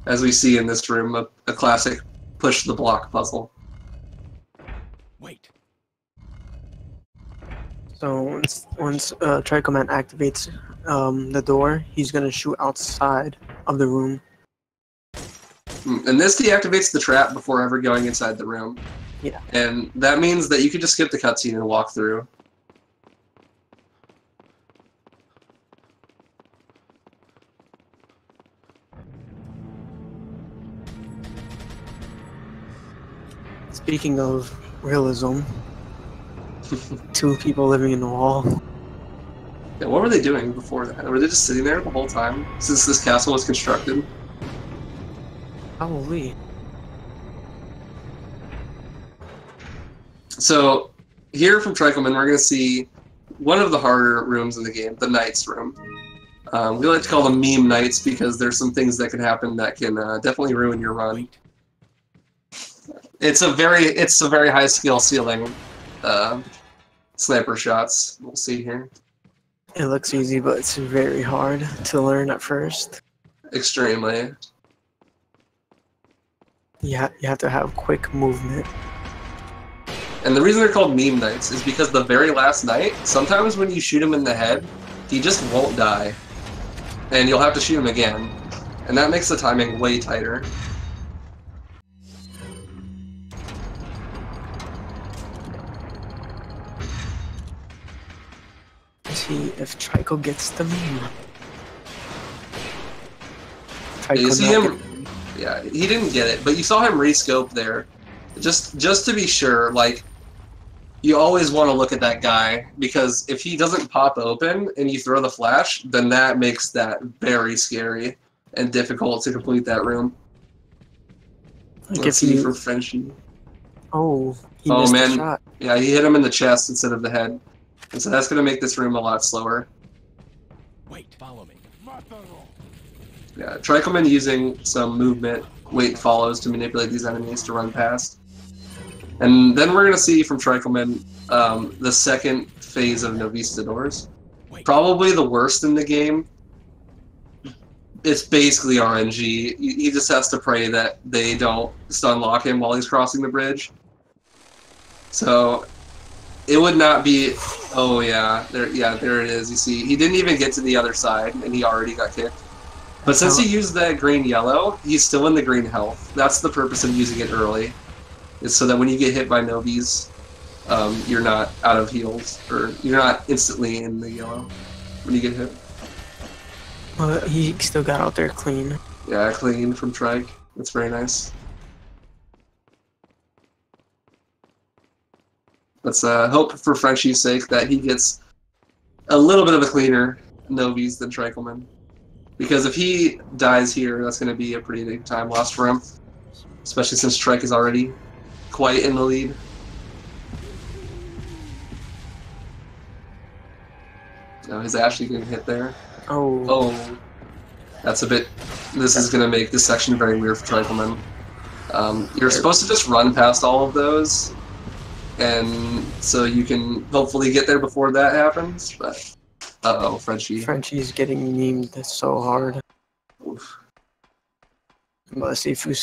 as we see in this room, a classic push the block puzzle. Wait. So once TrichaelMan activates the door, he's gonna shoot outside of the room. And this deactivates the trap before ever going inside the room. Yeah. And that means that you can just skip the cutscene and walk through. Speaking of realism, 2 people living in the wall. Yeah, what were they doing before that? Were they just sitting there the whole time since this castle was constructed? Probably. So here from TrichaelMan, we're going to see one of the harder rooms in the game, the Knights room. We like to call them meme nights because there's some things that can happen that can definitely ruin your run. Wait. It's a very high skill ceiling. Sniper shots. We'll see here. It looks easy, but it's very hard to learn at first. Extremely. You have to have quick movement. And the reason they're called meme nights is because the very last night, sometimes when you shoot him in the head, he just won't die. And you'll have to shoot him again. And that makes the timing way tighter. See if Trichael gets the meme. You see not him? Yeah, he didn't get it, but you saw him rescope there. Just to be sure, like, you always want to look at that guy, because if he doesn't pop open and you throw the flash, then that makes that very scary and difficult to complete that room. Like Let's see for Frenchie. Oh, he missed man. the shot. Yeah, he hit him in the chest instead of the head. And so that's going to make this room a lot slower. Wait. Follow me. Yeah, TrichaelMan using some movement, wait follows to manipulate these enemies to run past. And then we're going to see from TrichaelMan the second phase of No Vista doors. Wait. Probably the worst in the game. It's basically RNG. He just has to pray that they don't stun lock him while he's crossing the bridge. So it would not be. Oh yeah, there it is. You see, he didn't even get to the other side, and he already got kicked. But since he used that green-yellow, he's still in the green health. That's the purpose of using it early, is so that when you get hit by Novies, you're not out of heals, or you're not instantly in the yellow when you get hit. But he still got out there clean. Yeah, clean from Trike. That's very nice. Let's hope for Frenchie's sake that he gets a little bit of a cleaner Novies than TrichaelMan. Because if he dies here, that's going to be a pretty big time loss for him. Especially since Trike is already quite in the lead. Oh, is Ashley getting hit there? Oh. Oh. That's a bit This is going to make this section very weird for TrichaelMan. You're supposed to just run past all of those, and so you can hopefully get there before that happens, but... Uh-oh, Frenchie. Frenchie's getting memed so hard. Oof. But let's see if we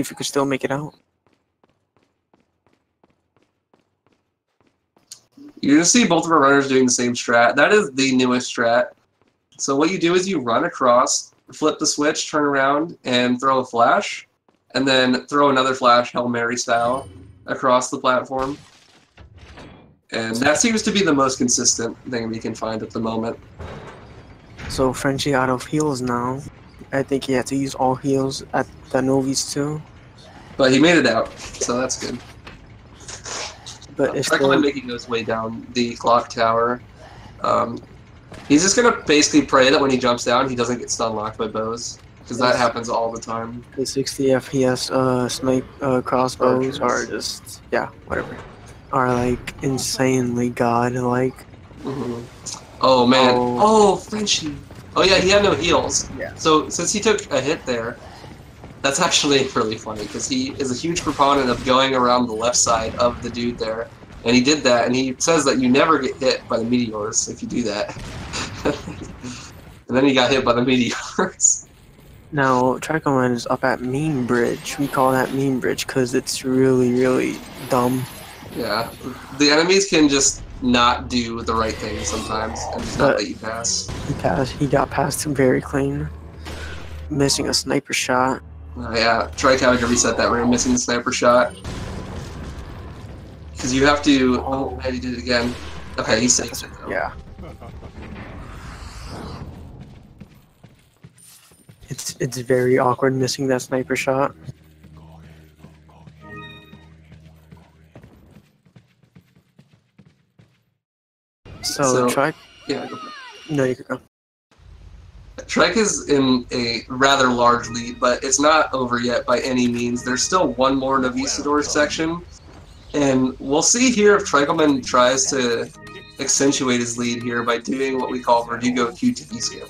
can still make it out. You're going to see both of our runners doing the same strat. That is the newest strat. So what you do is you run across, flip the switch, turn around, and throw a flash, and then throw another flash, Hail Mary style, across the platform. And that seems to be the most consistent thing we can find at the moment. So Frenchie out of heals now. I think he had to use all heals at the Novies too. But he made it out, so that's good. But it's TrichaelMan making his way down the clock tower. He's just gonna basically pray that when he jumps down, he doesn't get stun locked by bows, because that happens all the time. the 60 FPS snipe crossbows are just whatever. Are like insanely god-like. Oh man! Oh, Frenchie! Oh yeah, he had no heals. Yeah. So since he took a hit there, that's actually really funny because he is a huge proponent of going around the left side of the dude there, and he did that. And he says that you never get hit by the meteors if you do that. And then he got hit by the meteors. Now TrichaelMan is up at Meme Bridge. We call that Meme Bridge because it's really dumb. Yeah, the enemies can just not do the right thing sometimes and just not let you pass. He got past him very clean, missing a sniper shot. Yeah, Trike having to reset that when you're missing the sniper shot. Because you have to... Oh, man, he did it again. Okay, he saves it though. Yeah. It's very awkward missing that sniper shot. So Trike... Yeah, go for it. No, you could go. Trike is in a rather large lead, but it's not over yet by any means. There's still one more Novisador section, and we'll see here if TrichaelMan tries to accentuate his lead here by doing what we call Verdugo QTE skip.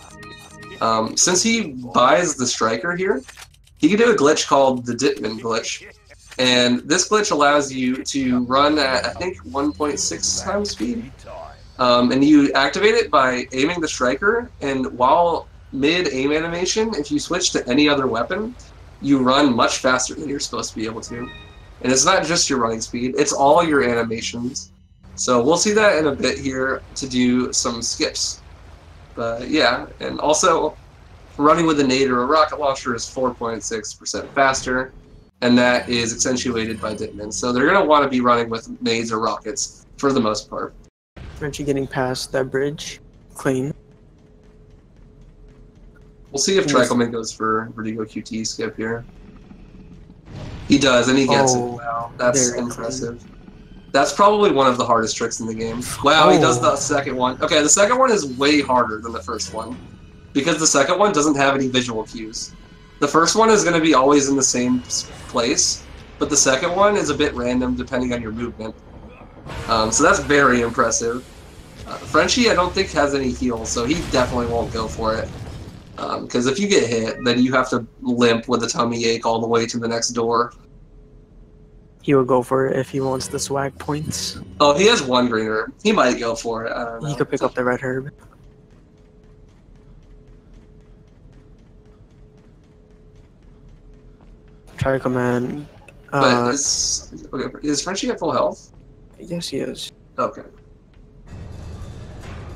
Since he buys the Striker here, he can do a glitch called the Ditman glitch, and this glitch allows you to run at, I think, 1.6 times speed. And you activate it by aiming the Striker, and while mid-aim animation, if you switch to any other weapon, you run much faster than you're supposed to be able to. And it's not just your running speed, it's all your animations. So we'll see that in a bit here to do some skips. But yeah, and also running with a nade or a rocket launcher is 4.6% faster, and that is accentuated by Ditman. So they're going to want to be running with nades or rockets for the most part. Frenchie getting past that bridge. Clean. We'll see if TrichaelMan goes for Verdugo QT skip here. He does, and he gets it. Wow, that's impressive. Clean. That's probably one of the hardest tricks in the game. Wow, he does the second one. Okay, the second one is way harder than the first one, because the second one doesn't have any visual cues. The first one is going to be always in the same place, but the second one is a bit random depending on your movement. So that's very impressive. Frenchie, I don't think, has any heals, so he definitely won't go for it. Because if you get hit, then you have to limp with a tummy ache all the way to the next door. He will go for it if he wants the swag points. Oh, he has one green herb. He might go for it. I don't know. He could pick up the red herb. TrichaelMan. But is Frenchie at full health? Yes, he is. Okay.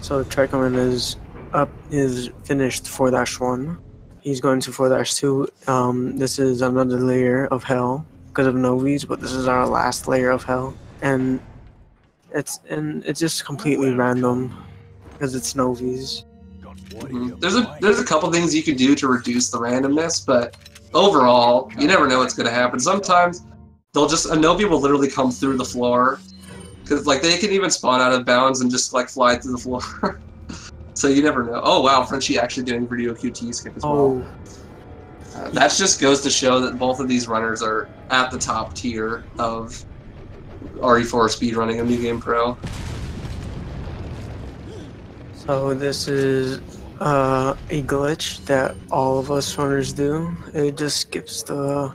So TrichaelMan is finished 4-1. He's going to 4-2. This is another layer of hell because of Novies, but this is our last layer of hell, and it's just completely random because it's Novies. There's a couple things you can do to reduce the randomness, but overall, you never know what's going to happen. Sometimes a Novi will literally come through the floor, because like they can even spawn out of bounds and just like fly through the floor. So you never know. Oh wow, Frenchie actually doing Verdugo QT skip as well. That just goes to show that both of these runners are at the top tier of RE4 speedrunning in New Game Pro. So this is A glitch that all of us runners do. It just skips the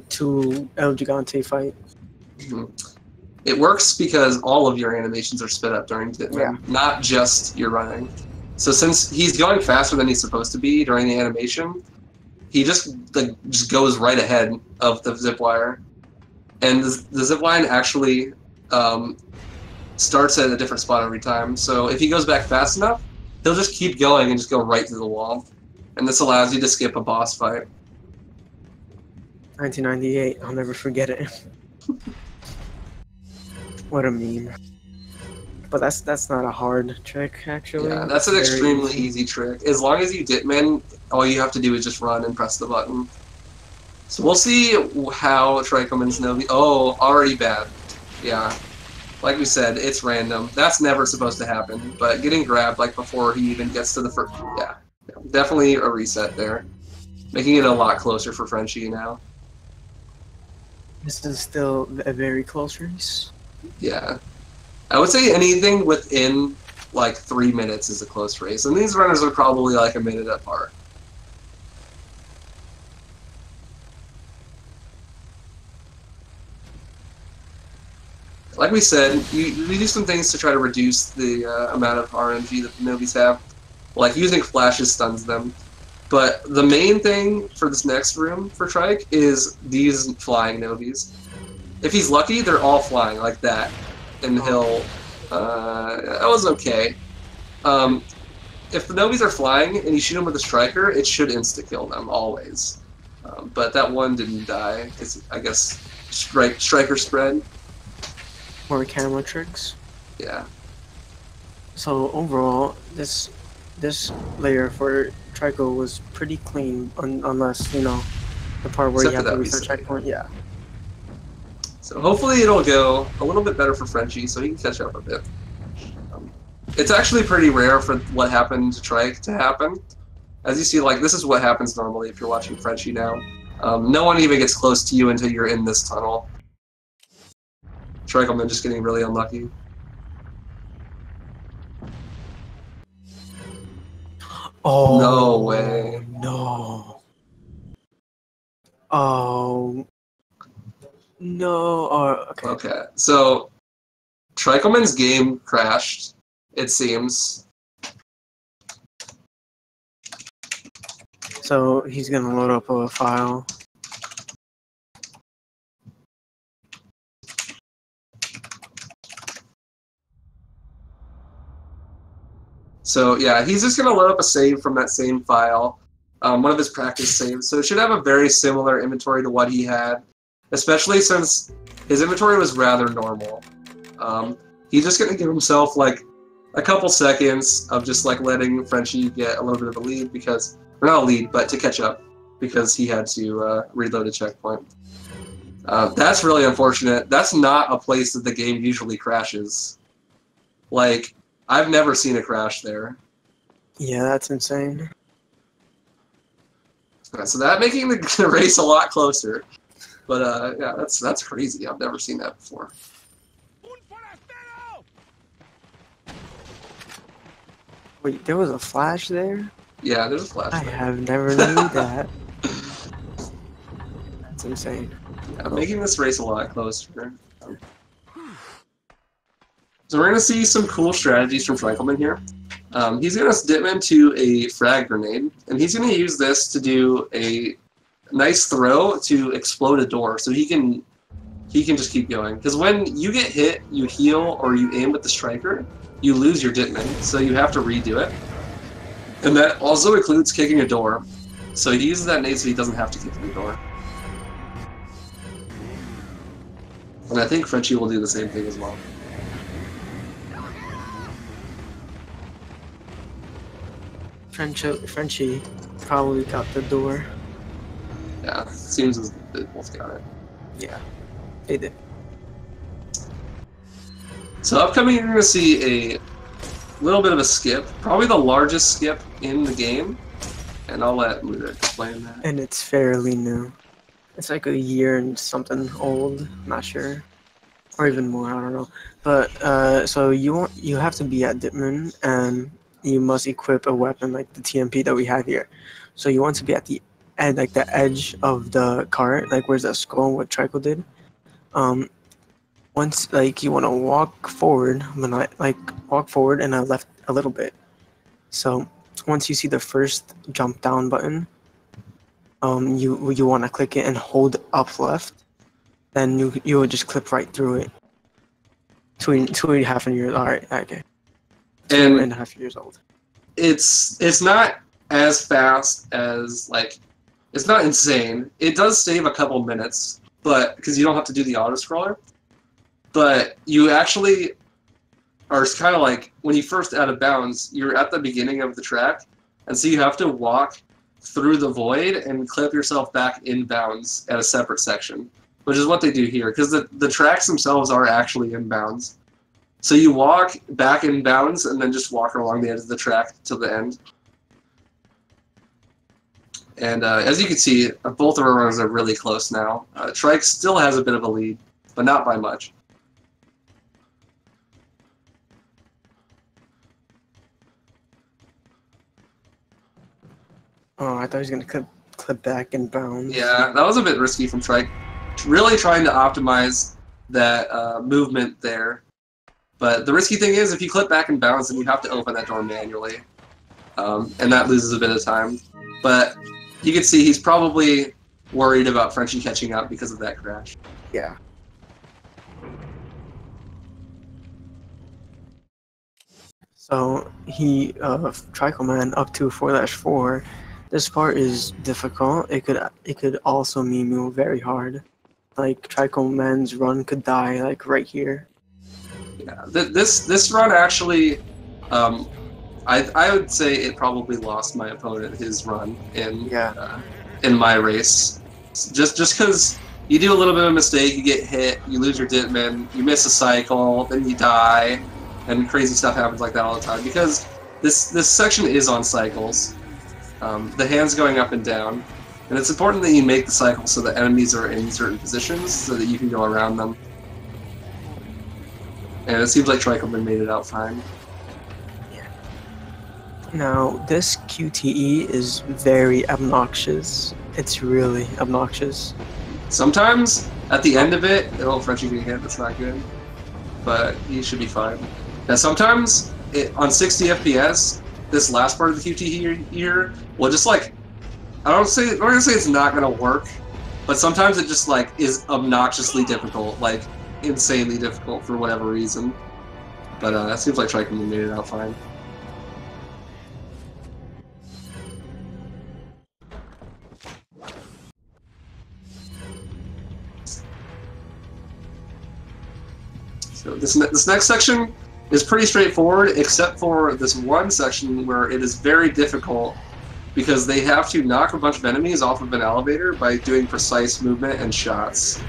two El Gigante fight. Mhm. It works because all of your animations are sped up during Ditman, Yeah. not just your running. So since he's going faster than he's supposed to be during the animation, he just goes right ahead of the zip wire, and the zip line actually starts at a different spot every time. So if he goes back fast enough, he'll just keep going and just go right through the wall, and this allows you to skip a boss fight. 1998. I'll never forget it. What a meme. But that's not a hard trick, actually. Yeah, that's It's an very extremely easy trick. As long as you Ditman, all you have to do is just run and press the button. So we'll see how TrichaelMan's Novi. Oh, already bad. Yeah. Like we said, it's random. That's never supposed to happen. But getting grabbed like before he even gets to the first. Yeah. Definitely a reset there. Making it a lot closer for Frenchie now. This is still a very close race. Yeah. I would say anything within like 3 minutes is a close race. And these runners are probably like a minute apart. Like we said, we do some things to try to reduce the amount of RNG that the Novies have. Like using flashes stuns them. But the main thing for this next room for Trike is these flying Novies. If he's lucky, they're all flying like that. And he'll... that was okay. If the Novies are flying and you shoot them with a striker, it should insta-kill them, always. But that one didn't die, because I guess striker spread. More camera tricks. Yeah. So overall, this layer for Trico was pretty clean, unless, you know, the part where Except you have for to that reset reset. checkpoint. Yeah. So hopefully it'll go a little bit better for Frenchie, so he can catch up a bit. It's actually pretty rare for what happened to Trike to happen. As you see, like, this is what happens normally if you're watching Frenchie now. No one even gets close to you until you're in this tunnel. TrichaelMan just getting really unlucky. Oh No way. No. Oh no. Oh, okay. Okay, so TrichaelMan's game crashed, it seems. So he's gonna load up a file. So yeah, he's just going to load up a save from that same file, one of his practice saves. So it should have a very similar inventory to what he had, especially since his inventory was rather normal. He's just going to give himself like a couple seconds of just like letting Frenchie get a little bit of a lead because, or not a lead, but to catch up because he had to reload a checkpoint. That's really unfortunate. That's not a place that the game usually crashes. Like, I've never seen a crash there. Yeah, that's insane. So that making the race a lot closer. But yeah, that's crazy. I've never seen that before. Wait, there was a flash there? Yeah, there's a flash I there. have never knew that. That's insane. Yeah, making this race a lot closer. So we're going to see some cool strategies from TrichaelMan here. He's going to dip into a frag grenade, and he's going to use this to do a nice throw to explode a door, so he can just keep going. Because when you get hit, you heal, or you aim with the striker, you lose your Ditman, so you have to redo it. And that also includes kicking a door. So he uses that nade so he doesn't have to kick the door. And I think Frenchie will do the same thing as well. Frenchie probably got the door. Yeah, seems as they both got it. Yeah, they did. So upcoming, you're going to see a little bit of a skip, probably the largest skip in the game, and I'll let Muda explain that. And it's fairly new. It's like a year and something old, I'm not sure, or even more, I don't know. But so you have to be at Ditman, and you must equip a weapon like the TMP that we have here. So you want to be at the end, like the edge of the cart, like where's that skull? What Trichael did. Once like you want to walk forward, but not like walk forward and left a little bit. So once you see the first jump down button, you want to click it and hold up left. Then you would just clip right through it. 2.5 years. All right, okay. 2.5 years old. It's not as fast as like, it's not insane. It does save a couple minutes, but because you don't have to do the auto scroller. But you actually are kind of like, when you first out of bounds, you're at the beginning of the track, and so you have to walk through the void and clip yourself back in bounds at a separate section, which is what they do here, because the tracks themselves are actually in bounds. So you walk back in bounds and then just walk along the edge of the track till the end. And as you can see, both of our runners are really close now. Trike still has a bit of a lead, but not by much. Oh, I thought he was gonna clip back and bounds. Yeah, that was a bit risky from Trike. Really trying to optimize that movement there. But the risky thing is, if you clip back and bounds, then you have to open that door manually. And that loses a bit of time. But you can see he's probably worried about Frenchie catching up because of that crash. Yeah. So TrichaelMan up to 4-4. This part is difficult. It could also mean very hard. Like TrichaelMan's run could die like right here. Yeah, this run actually, I would say it probably lost my opponent his run in my race. Just because you do a little bit of a mistake, you get hit, you lose your Ditman, you miss a cycle, then you die, and crazy stuff happens like that all the time. Because this section is on cycles. The hands going up and down, and it's important that you make the cycle so that enemies are in certain positions so that you can go around them. And it seems like TrichaelMan made it out fine. Yeah. Now this QTE is very obnoxious. It's really obnoxious. Sometimes at the end of it, oh, Frenchie getting hit, that's not good. But he should be fine. Now sometimes on 60 FPS, this last part of the QT here will just like, I'm not gonna say it's not gonna work, but sometimes it just like is obnoxiously difficult, like insanely difficult for whatever reason. But that seems like TrichaelMan made it out fine. So this next section is pretty straightforward, except for this one section where it is very difficult because they have to knock a bunch of enemies off of an elevator by doing precise movement and shots.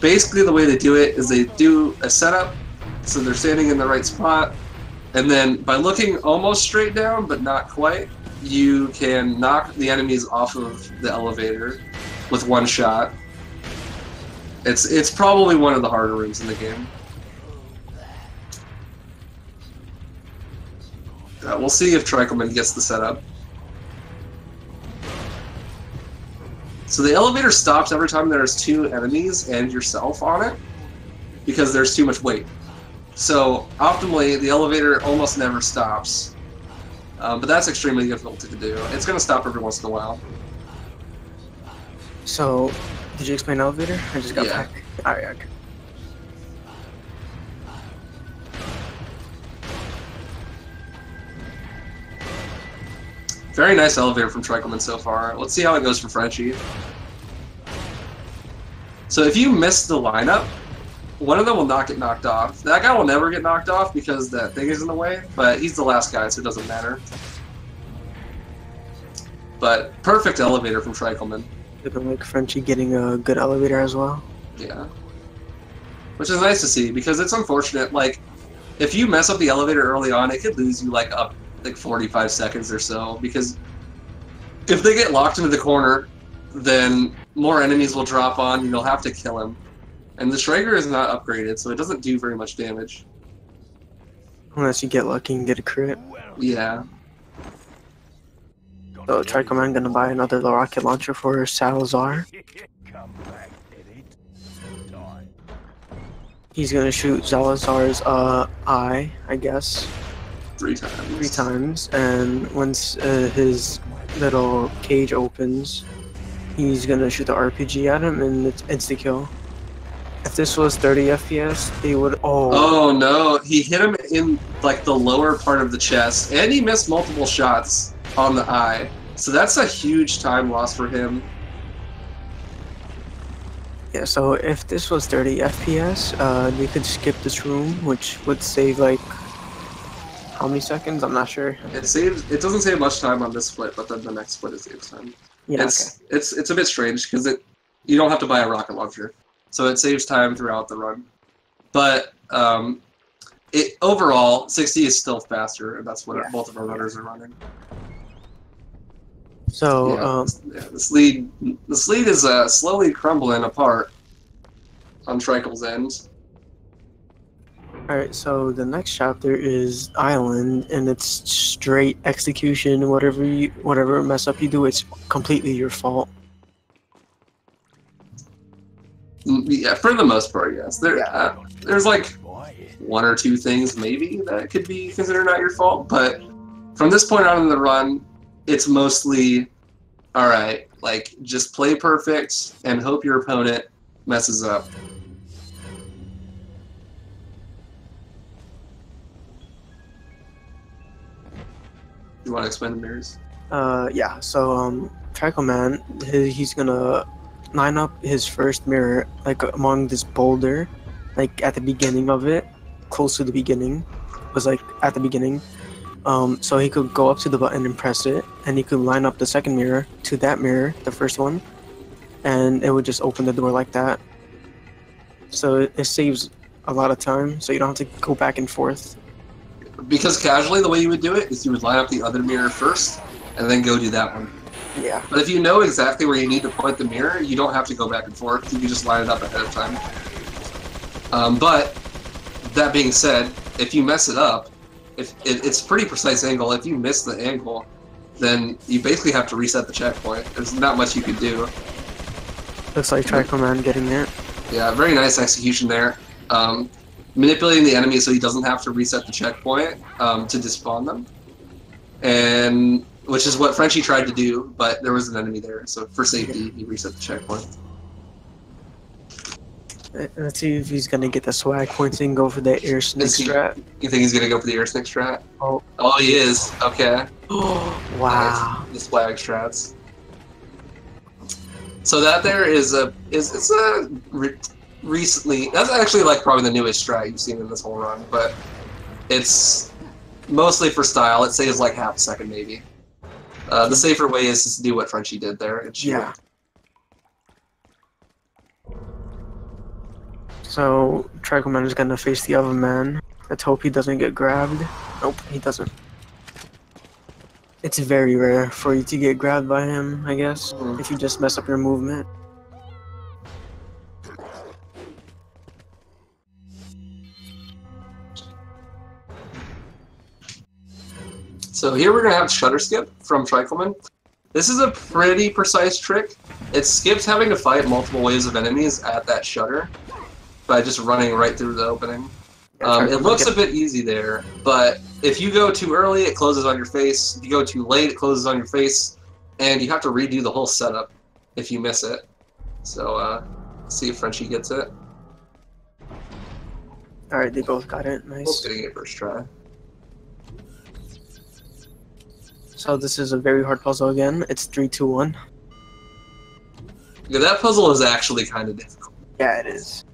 Basically the way they do it is they do a setup, so they're standing in the right spot, and then by looking almost straight down, but not quite, you can knock the enemies off of the elevator with one shot. It's probably one of the harder rooms in the game. We'll see if TrichaelMan gets the setup. So the elevator stops every time there's two enemies and yourself on it, because there's too much weight. So optimally, the elevator almost never stops, but that's extremely difficult to do. It's going to stop every once in a while. So, did you explain elevator? I just got back. Alright, okay. Very nice elevator from TrichaelMan so far. Let's see how it goes for Frenchie. So if you miss the lineup, one of them will not get knocked off. That guy will never get knocked off because that thing is in the way, but he's the last guy, so it doesn't matter. But perfect elevator from TrichaelMan. Looking like Frenchie getting a good elevator as well. Yeah. Which is nice to see, because it's unfortunate, like, if you mess up the elevator early on, it could lose you like 45 seconds or so, because if they get locked into the corner, then more enemies will drop on and you'll have to kill him. And the Schrager is not upgraded, so it doesn't do very much damage. Unless you get lucky and get a crit. Yeah. So TrichaelMan gonna buy another rocket launcher for Salazar. Come back, idiot. Die. He's gonna shoot Salazar's eye, I guess, 3 times. 3 times, and once his little cage opens, he's gonna shoot the RPG at him, and it's insta kill. If this was 30 FPS, they would. Oh no! He hit him in like the lower part of the chest, and he missed multiple shots on the eye. So that's a huge time loss for him. Yeah. So if this was 30 FPS, they could skip this room, which would save like how many seconds? I'm not sure. It saves. It doesn't save much time on this split, but then the next split it saves time. Yeah. It's a bit strange because you don't have to buy a rocket launcher, so it saves time throughout the run. But overall 60 is still faster, and that's what both of our runners are running. So this lead is slowly crumbling apart on Trichael's end. all right. So the next chapter is Island, and it's straight execution. Whatever mess up you do, it's completely your fault. Yeah, for the most part, yes. There's like 1 or 2 things maybe that could be considered not your fault, but from this point on in the run, it's mostly, all right, like just play perfect and hope your opponent messes up. You want to explain the mirrors? Yeah. So TrichaelMan, he's gonna line up his first mirror like among this boulder, like at the beginning of it, close to the beginning, was like at the beginning. So he could go up to the button and press it, and he could line up the second mirror to that mirror, the first one, and it would just open the door like that. So it saves a lot of time, so you don't have to go back and forth. Because casually, the way you would do it is you would line up the other mirror first, and then go do that one. Yeah. But if you know exactly where you need to point the mirror, you don't have to go back and forth. You can just line it up ahead of time. But that being said, if you mess it up, it's a pretty precise angle. If you miss the angle, then you basically have to reset the checkpoint. There's not much you can do. Looks like TrichaelMan getting it. Yeah, very nice execution there. Manipulating the enemy so he doesn't have to reset the checkpoint to despawn them. And which is what Frenchie tried to do, but there was an enemy there, so for safety, he reset the checkpoint. Let's see if he's gonna get the swag points and go for the air snake strat. You think he's gonna go for the air snake strat? Oh, he is. Okay. Wow. The swag strats. So that there is recently. That's actually like probably the newest strat you've seen in this whole run, but it's mostly for style. It saves like half a second maybe. The safer way is just to do what Frenchie did there and shoot. Yeah. So TrichaelMan is gonna face the other man. Let's hope he doesn't get grabbed. Nope, he doesn't. It's very rare for you to get grabbed by him, I guess, if you just mess up your movement. So here we're going to have Shutter Skip from TrichaelMan. This is a pretty precise trick. It skips having to fight multiple waves of enemies at that shutter by just running right through the opening. It looks a bit easy there, but if you go too early, it closes on your face. If you go too late, it closes on your face, and you have to redo the whole setup if you miss it. So, see if Frenchie gets it. Alright, they both got it. Nice. Both getting it first try. So this is a very hard puzzle again. It's 3, 2, 1. Yeah, that puzzle is actually kind of difficult. Yeah, it is.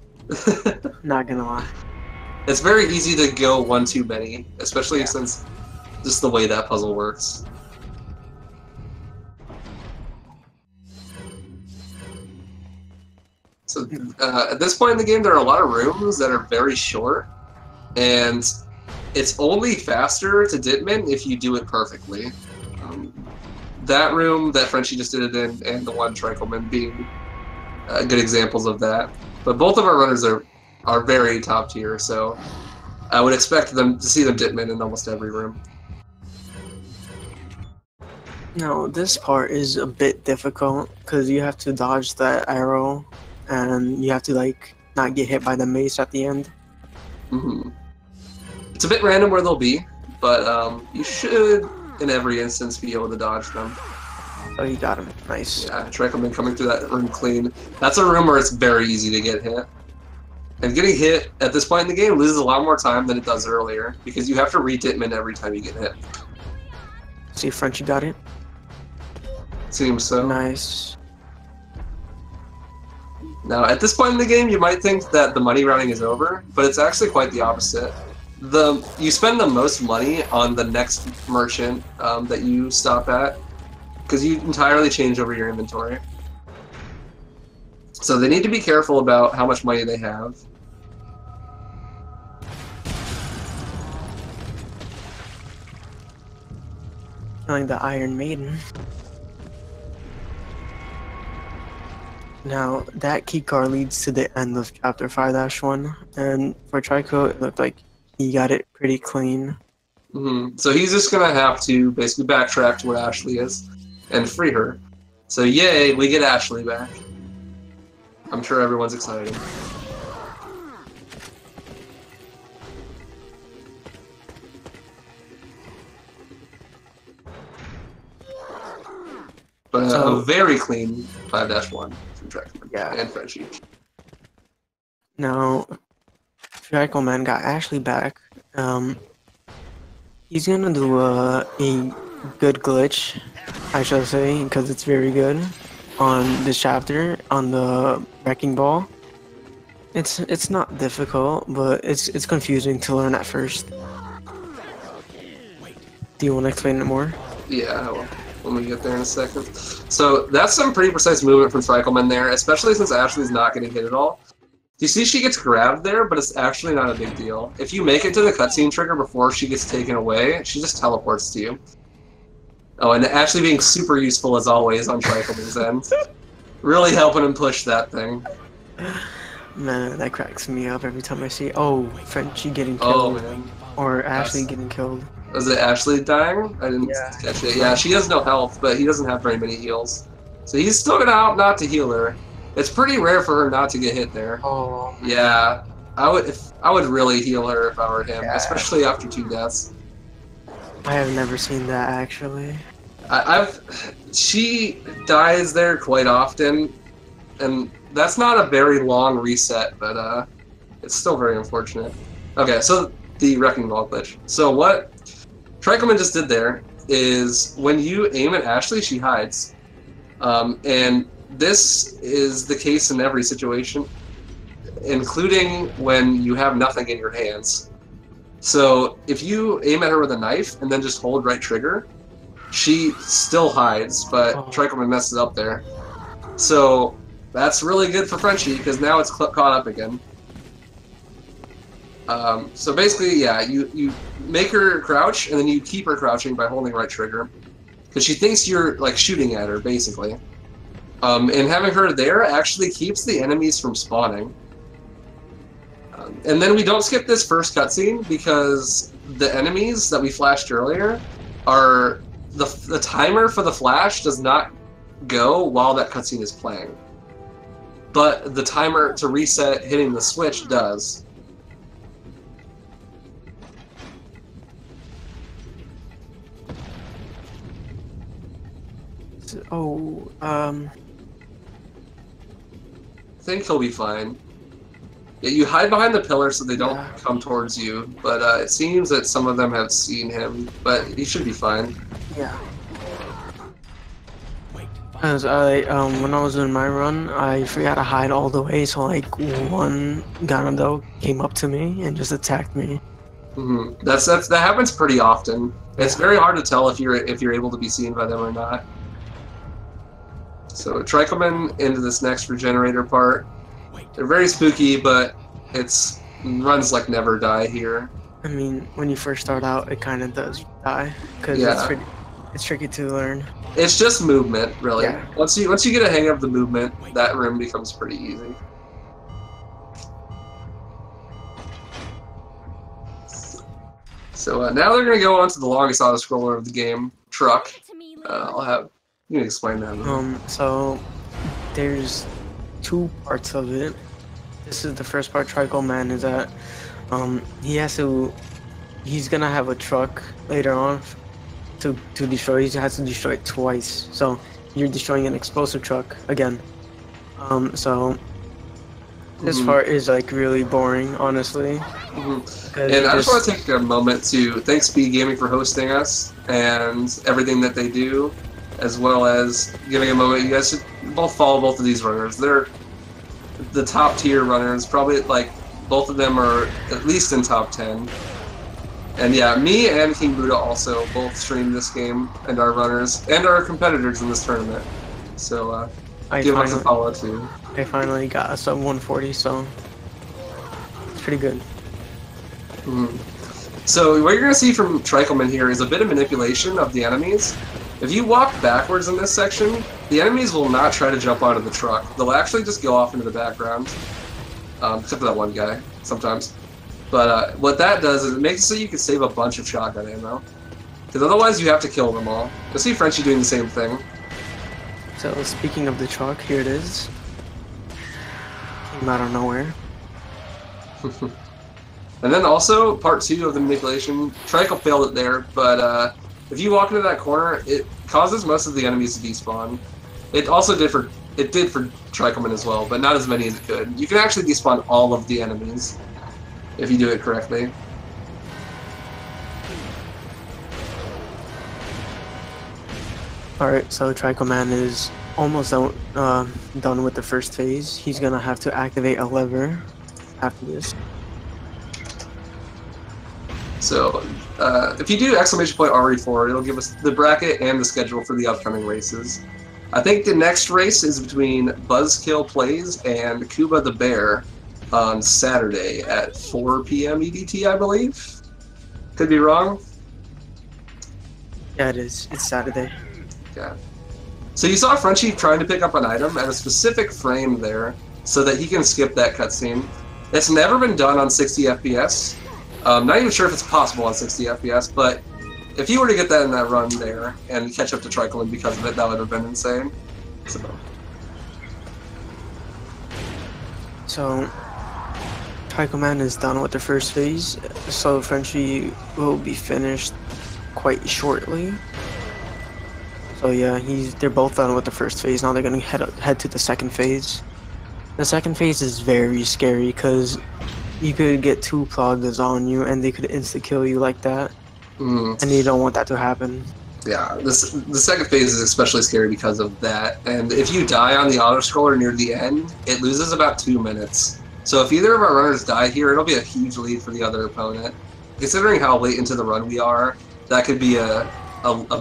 Not gonna lie. It's very easy to go one too many, especially since just the way that puzzle works. So at this point in the game, there are a lot of rooms that are very short, and it's only faster to Ditman if you do it perfectly. That room that Frenchie just did it in, and the one TrichaelMan being good examples of that. But both of our runners are very top tier, so I would expect them to see them Ditman in almost every room. No, this part is a bit difficult because you have to dodge that arrow, and you have to like not get hit by the mace at the end. Mm-hmm. It's a bit random where they'll be, but you should, in every instance, be able to dodge them. Oh, you got him. Nice. Yeah, TrichaelMan coming through that room clean. That's a room where it's very easy to get hit. And getting hit at this point in the game loses a lot more time than it does earlier, because you have to re-Ditman every time you get hit. See if Frenchie got it. Seems so. Nice. Now, at this point in the game, you might think that the money rounding is over, but it's actually quite the opposite. You spend the most money on the next merchant that you stop at, because you entirely change over your inventory. So they need to be careful about how much money they have. Like the Iron Maiden. Now, that keycard leads to the end of Chapter 5-1, and for Trico, it looked like he got it pretty clean. Mm-hmm. So he's just going to have to basically backtrack to where Ashley is and free her. So yay, we get Ashley back. I'm sure everyone's excited. But a very clean 5-1 from TrichaelMan, yeah, and Frenchie. Now, TrichaelMan got Ashley back. He's gonna do a good glitch, I shall say, because it's very good on this chapter on the wrecking ball. It's not difficult, but it's confusing to learn at first. Do you want to explain it more? Yeah, well, when we get there in a second. So that's some pretty precise movement from TrichaelMan there, especially since Ashley's not getting hit at all. You see she gets grabbed there, but it's actually not a big deal. If you make it to the cutscene trigger before she gets taken away, she just teleports to you. Oh, and Ashley being super useful as always on TrichaelMan's end. Really helping him push that thing. Man, that cracks me up every time I see, oh, Frenchie getting killed. Oh, man. Or Ashley getting killed. Was it Ashley dying? I didn't Yeah. catch it. Yeah, she has no health, but he doesn't have very many heals. So he's still gonna opt not to heal her. It's pretty rare for her not to get hit there. Oh. Yeah, I would really heal her if I were him, Yeah. especially after 2 deaths. I have never seen that actually. She dies there quite often, and that's not a very long reset, but it's still very unfortunate. Okay, so the wrecking ball glitch. So what TrichaelMan just did there is when you aim at Ashley, she hides, and this is the case in every situation, including when you have nothing in your hands. So if you aim at her with a knife and then just hold right trigger, she still hides, but TrichaelMan messes up there. So that's really good for Frenchie, because now it's caught up again. So basically, yeah, you make her crouch, and then you keep her crouching by holding right trigger, because she thinks you're like shooting at her, basically. And having her there actually keeps the enemies from spawning. And then we don't skip this first cutscene, because the enemies that we flashed earlier are the timer for the flash does not go while that cutscene is playing, but the timer to reset hitting the switch does. Oh, I think he'll be fine. Yeah, you hide behind the pillar so they don't come towards you, but it seems that some of them have seen him, but he should be fine. yeah. As when I was doing my run, I forgot to hide all the way, so like one Ganado came up to me and just attacked me. Mm-hmm. That happens pretty often. It's very hard to tell if you're able to be seen by them or not. So TrichaelMan into this next regenerator part. They're very spooky, but it's runs like never die here. I mean, when you first start out, it kind of does die because it's tricky to learn. It's just movement, really. Yeah. Once you get a hang of the movement, that room becomes pretty easy. So now they're gonna go on to the longest auto scroller of the game, truck. To me later. I'll have you can explain that. So there's two parts of it. This is the first part. TrichaelMan is that he's gonna have a truck later on to destroy. He has to destroy it twice. So you're destroying an explosive truck again. So this part is like really boring, honestly. And I just want to take a moment to thank Speed Gaming for hosting us and everything that they do, as well as giving a moment. You guys should both follow both of these runners. They're the top tier runners. Probably like both of them are at least in top 10. And yeah, me and King Buddha also both stream this game and our runners and our competitors in this tournament. So give us a follow too. I finally got a sub 140, so it's pretty good. So what you're going to see from TrichaelMan here is a bit of manipulation of the enemies. If you walk backwards in this section, the enemies will not try to jump onto the truck. They'll actually just go off into the background, except for that one guy sometimes. But what that does is it makes it so you can save a bunch of shotgun ammo, because otherwise you have to kill them all. You'll see Frenchie doing the same thing. So speaking of the truck, here it is. Came out of nowhere. And then also, part 2 of the manipulation, Trichael failed it there, but if you walk into that corner, it causes most of the enemies to despawn. It also did for TrichaelMan as well, but not as many as it could. You can actually despawn all of the enemies if you do it correctly. Alright, so TrichaelMan is almost done with the first phase. He's gonna have to activate a lever after this. So, if you do !RE4, it'll give us the bracket and the schedule for the upcoming races. I think the next race is between Buzzkill Plays and Kuba the Bear on Saturday at 4 p.m. EDT, I believe. Could be wrong. Yeah, it is. It's Saturday. Yeah. So you saw Frenchie trying to pick up an item at a specific frame there so that he can skip that cutscene. It's never been done on 60 FPS. Not even sure if it's possible on 60 FPS, but if you were to get that in that run there and catch up to TrichaelMan because of it, that would have been insane. So TrichaelMan is done with the first phase, so Frenchie will be finished quite shortly. So yeah, they're both done with the first phase. Now they're gonna head to the second phase. The second phase is very scary because you could get 2 Plagas on you and they could insta-kill you like that. And you don't want that to happen. Yeah, the second phase is especially scary because of that. And if you die on the auto-scroller near the end, it loses about 2 minutes. So if either of our runners die here, it'll be a huge lead for the other opponent. Considering how late into the run we are, that could be a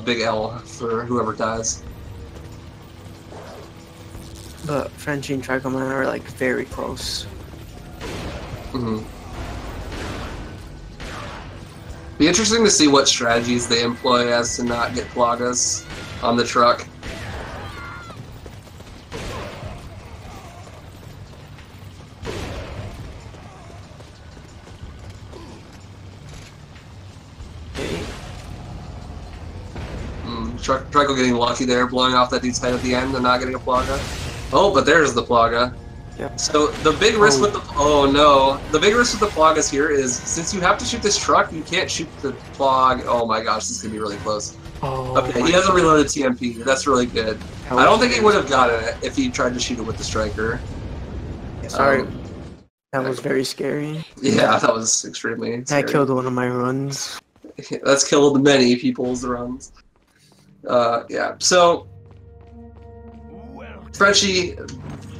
big L for whoever dies. But Frenchie and TrichaelMan are like very close. Be interesting to see what strategies they employ as to not get Plagas on the truck. Trichael getting lucky there, blowing off that dude's head at the end and not getting a Plaga. Oh, but there's the Plaga. Yeah. So the big risk with the the big risk with the Plagas here is since you have to shoot this truck, you can't shoot the Plag. Oh my gosh, this is gonna be really close. Okay, he has a reloaded TMP. That's really good. I don't think he would have gotten it if he tried to shoot it with the striker. Sorry, that was very scary. Yeah, that was extremely scary. That killed one of my runs. That's killed many people's runs. Yeah. So Frenchie,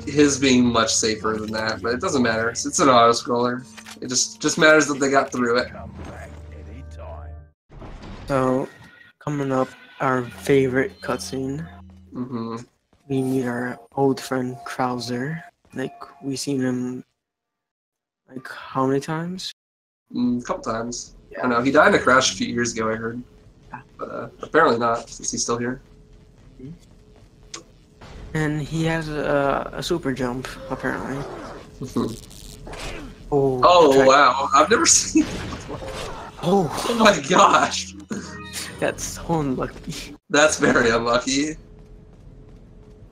his being much safer than that, but it doesn't matter. It's an auto scroller. It just matters that they got through it. So coming up, our favorite cutscene. We meet our old friend Krauser. Like we've seen him like how many times? A couple times. Yeah. I don't know. He died in a crash a few years ago, I heard. But apparently not, since he's still here. And he has a super jump, apparently. Oh wow, I've never seen that before. Oh my gosh! That's so unlucky. That's very unlucky.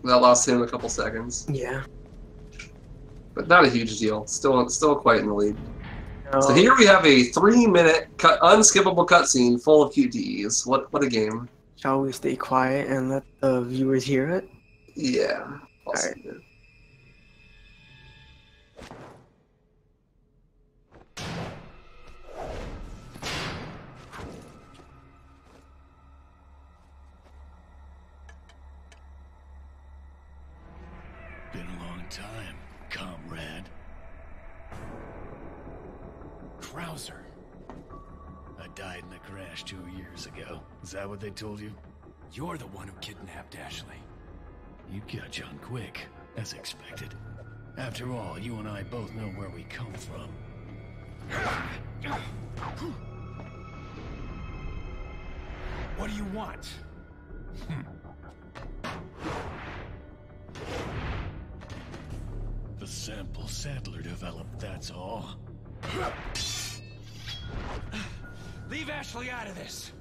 That lost him a couple seconds. Yeah. But not a huge deal. Still quite in the lead. No. So here we have a 3-minute unskippable cutscene full of QTEs. What a game. Shall we stay quiet and let the viewers hear it? Yeah. Alright. Been a long time, comrade. Krauser. I died in a crash 2 years ago. Is that what they told you? You're the one who kidnapped Ashley. You got on quick, as expected. After all, you and I both know where we come from. What do you want? The sample Sadler developed, that's all. Leave Ashley out of this!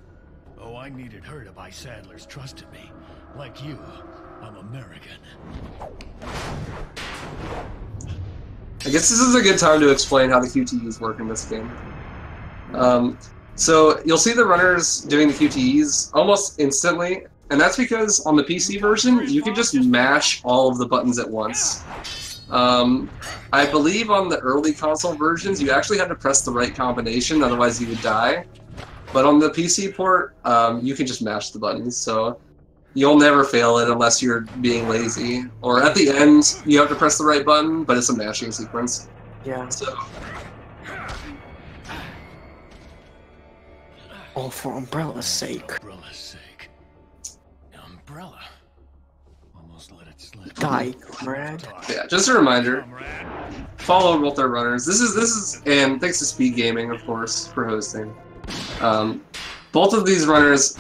Oh, I needed her to buy Sadler's trust in me. Like you, I'm American. I guess this is a good time to explain how the QTEs work in this game. So you'll see the runners doing the QTEs almost instantly, and that's because on the PC version, you can just mash all of the buttons at once. I believe on the early console versions, you actually had to press the right combination, otherwise you would die. But on the PC port, you can just mash the buttons, so you'll never fail it unless you're being lazy. Or at the end, you have to press the right button, but it's a mashing sequence. Yeah. So, All for Umbrella's sake. Umbrella's sake. Umbrella. Almost let it slip. Die, comrade. yeah, just a reminder. Comrade. Follow both their runners. This is, and thanks to Speed Gaming, of course, for hosting. Both of these runners,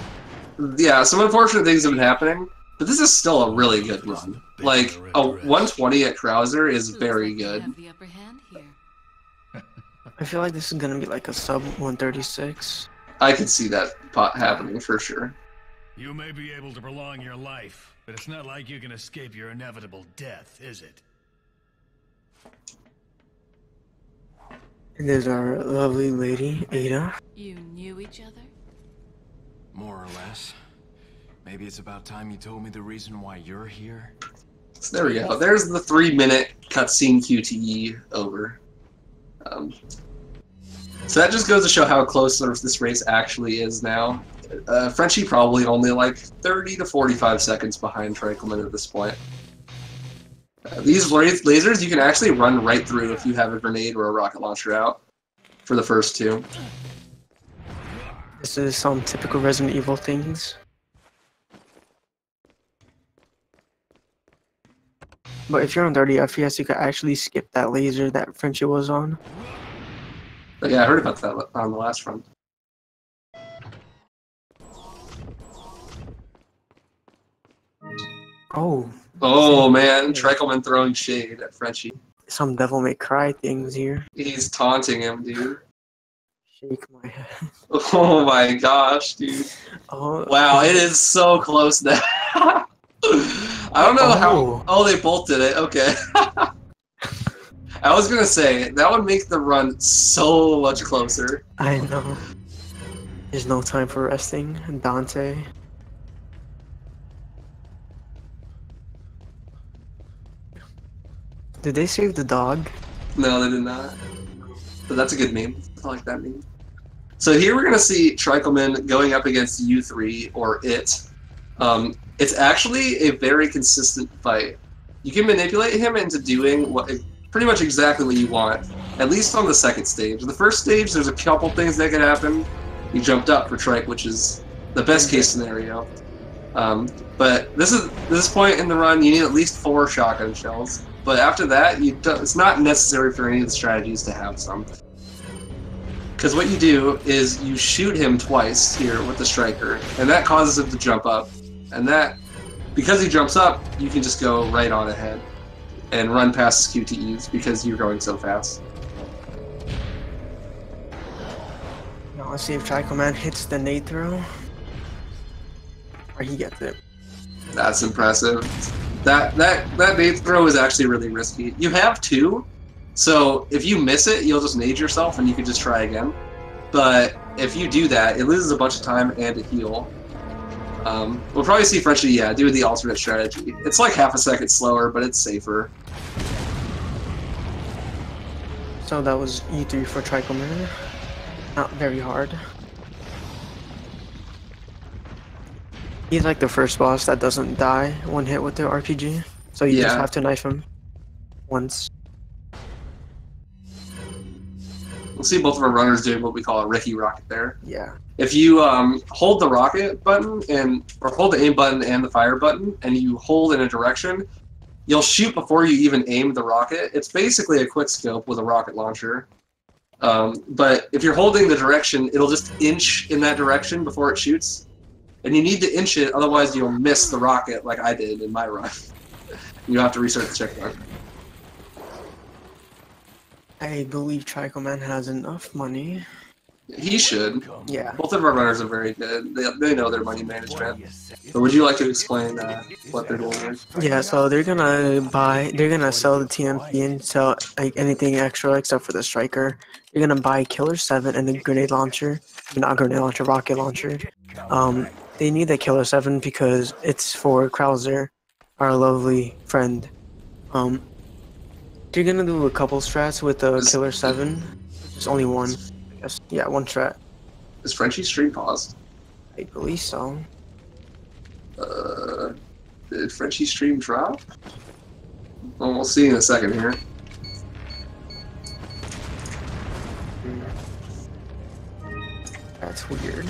yeah, some unfortunate things have been happening, but this is still a really good run. Like, a 120 at Krauser is very good. Have the upper hand here. I feel like this is gonna be like a sub 136. I could see that happening for sure. You may be able to prolong your life, but it's not like you can escape your inevitable death, is it? And there's our lovely lady, Ada. You knew each other? More or less. Maybe it's about time you told me the reason why you're here. So there we go. There's the 3-minute cutscene QTE over. So that just goes to show how close this race actually is now. Frenchie probably only like 30 to 45 seconds behind TrichaelMan at this point. These lasers you can actually run right through if you have a grenade or a rocket launcher out for the first two. This is some typical Resident Evil things. But if you're on 30 FPS, you could actually skip that laser that Frenchie was on. But yeah, I heard about that on the last run. Oh. Oh man, TrichaelMan throwing shade at Frenchie. Some Devil May Cry things here. He's taunting him, dude. Shake my head. Oh my gosh, dude. Oh. Wow, it is so close now. I don't know how... Oh, they both did it. Okay. I was gonna say, that would make the run so much closer. I know. There's no time for resting. Dante. Did they save the dog? No, they did not. But that's a good meme. I like that meme. So here we're gonna see TrichaelMan going up against U3, or It. It's actually a very consistent fight. You can manipulate him into doing pretty much exactly what you want, at least on the second stage. The first stage, there's a couple things that could happen. You jumped up for Trike, which is the best case scenario. But this point in the run, you need at least 4 shotgun shells. But after that, it's not necessary for any of the strategies to have some. Because what you do is you shoot him twice here with the striker, and that causes him to jump up. And that, because he jumps up, you can just go right on ahead and run past his QTEs because you're going so fast. No, Let's see if TrichaelMan hits the nade throw. Or he gets it. That's impressive. That nade throw is actually really risky. You have two, so if you miss it, you'll just nade yourself and you can just try again. But if you do that, it loses a bunch of time and a heal. We'll probably see Frenchie, yeah, do the alternate strategy. It's like half a second slower, but it's safer. So that was E3 for TrichaelMan. Not very hard. He's like the first boss that doesn't die one hit with the RPG. So you just have to knife him once. We'll see both of our runners doing what we call a Ricky rocket there. Yeah. If you hold the rocket button or hold the aim button and the fire button, and you hold in a direction, you'll shoot before you even aim the rocket. It's basically a quick scope with a rocket launcher. But if you're holding the direction, it'll just inch in that direction before it shoots. And you need to inch it, otherwise you'll miss the rocket like I did in my run. You'll have to restart the checkpoint. I believe TrichaelMan has enough money. He should. Yeah. Both of our runners are very good. They know their money management. So would you like to explain what they're doing here? Yeah, so they're gonna sell the TMP and sell like anything extra except for the striker. They're gonna buy Killer 7 and the grenade launcher. Not grenade launcher, rocket launcher. They need the Killer 7 because it's for Krauser, our lovely friend. They're gonna do a couple strats with the Killer 7. There's only one. I guess. Yeah, one strat. Is Frenchie stream paused? I believe so. Did Frenchie stream drop? Well, we'll see in a second here. That's weird.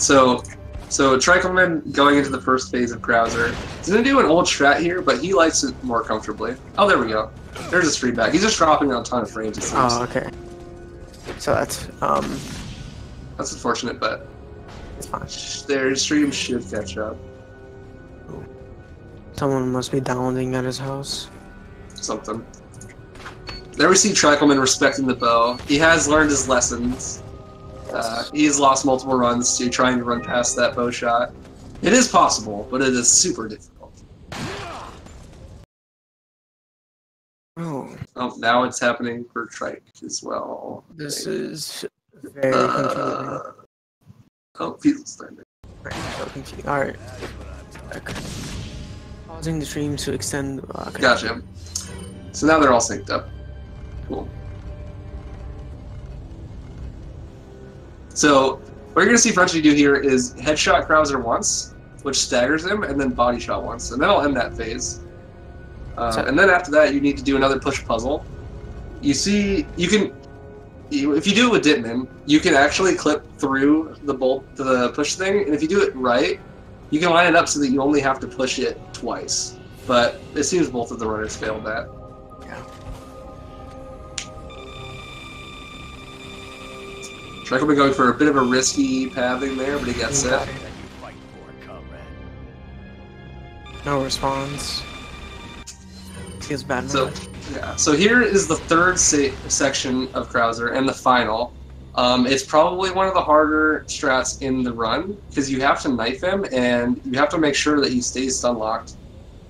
So TrichaelMan going into the first phase of Krauser. He's gonna do an old strat here, but he likes it more comfortably. Oh, there we go. There's a stream back. He's just dropping a ton of frames. It seems. Oh, okay. So that's unfortunate, but it's fine. Their stream should catch up. Someone must be downloading at his house. Something. There we see TrichaelMan respecting the bow. He has learned his lessons. He's lost multiple runs to trying to run past that bow shot. It is possible, but it is super difficult. Oh, now it's happening for Trike as well. This is very confusing. Oh, Feels starting. So confusing. Alright. Okay. Pausing the stream to extend. Okay. Gotcha. So now they're all synced up. Cool. So what you're going to see Frenchie do here is headshot Krauser once, which staggers him, and then body shot once, and that'll end that phase. And then after that, you need to do another push puzzle. You see, if you do it with Ditman, you can actually clip through the bolt to the push thing, and if you do it right, you can line it up so that you only have to push it twice. But it seems both of the runners failed that. Yeah. TrichaelMan going for a bit of a risky pathing there, but he got set. No response. Feels bad. So, yeah. So here is the third section of Krauser and the final. It's probably one of the harder strats in the run because you have to knife him and you have to make sure that he stays stun locked.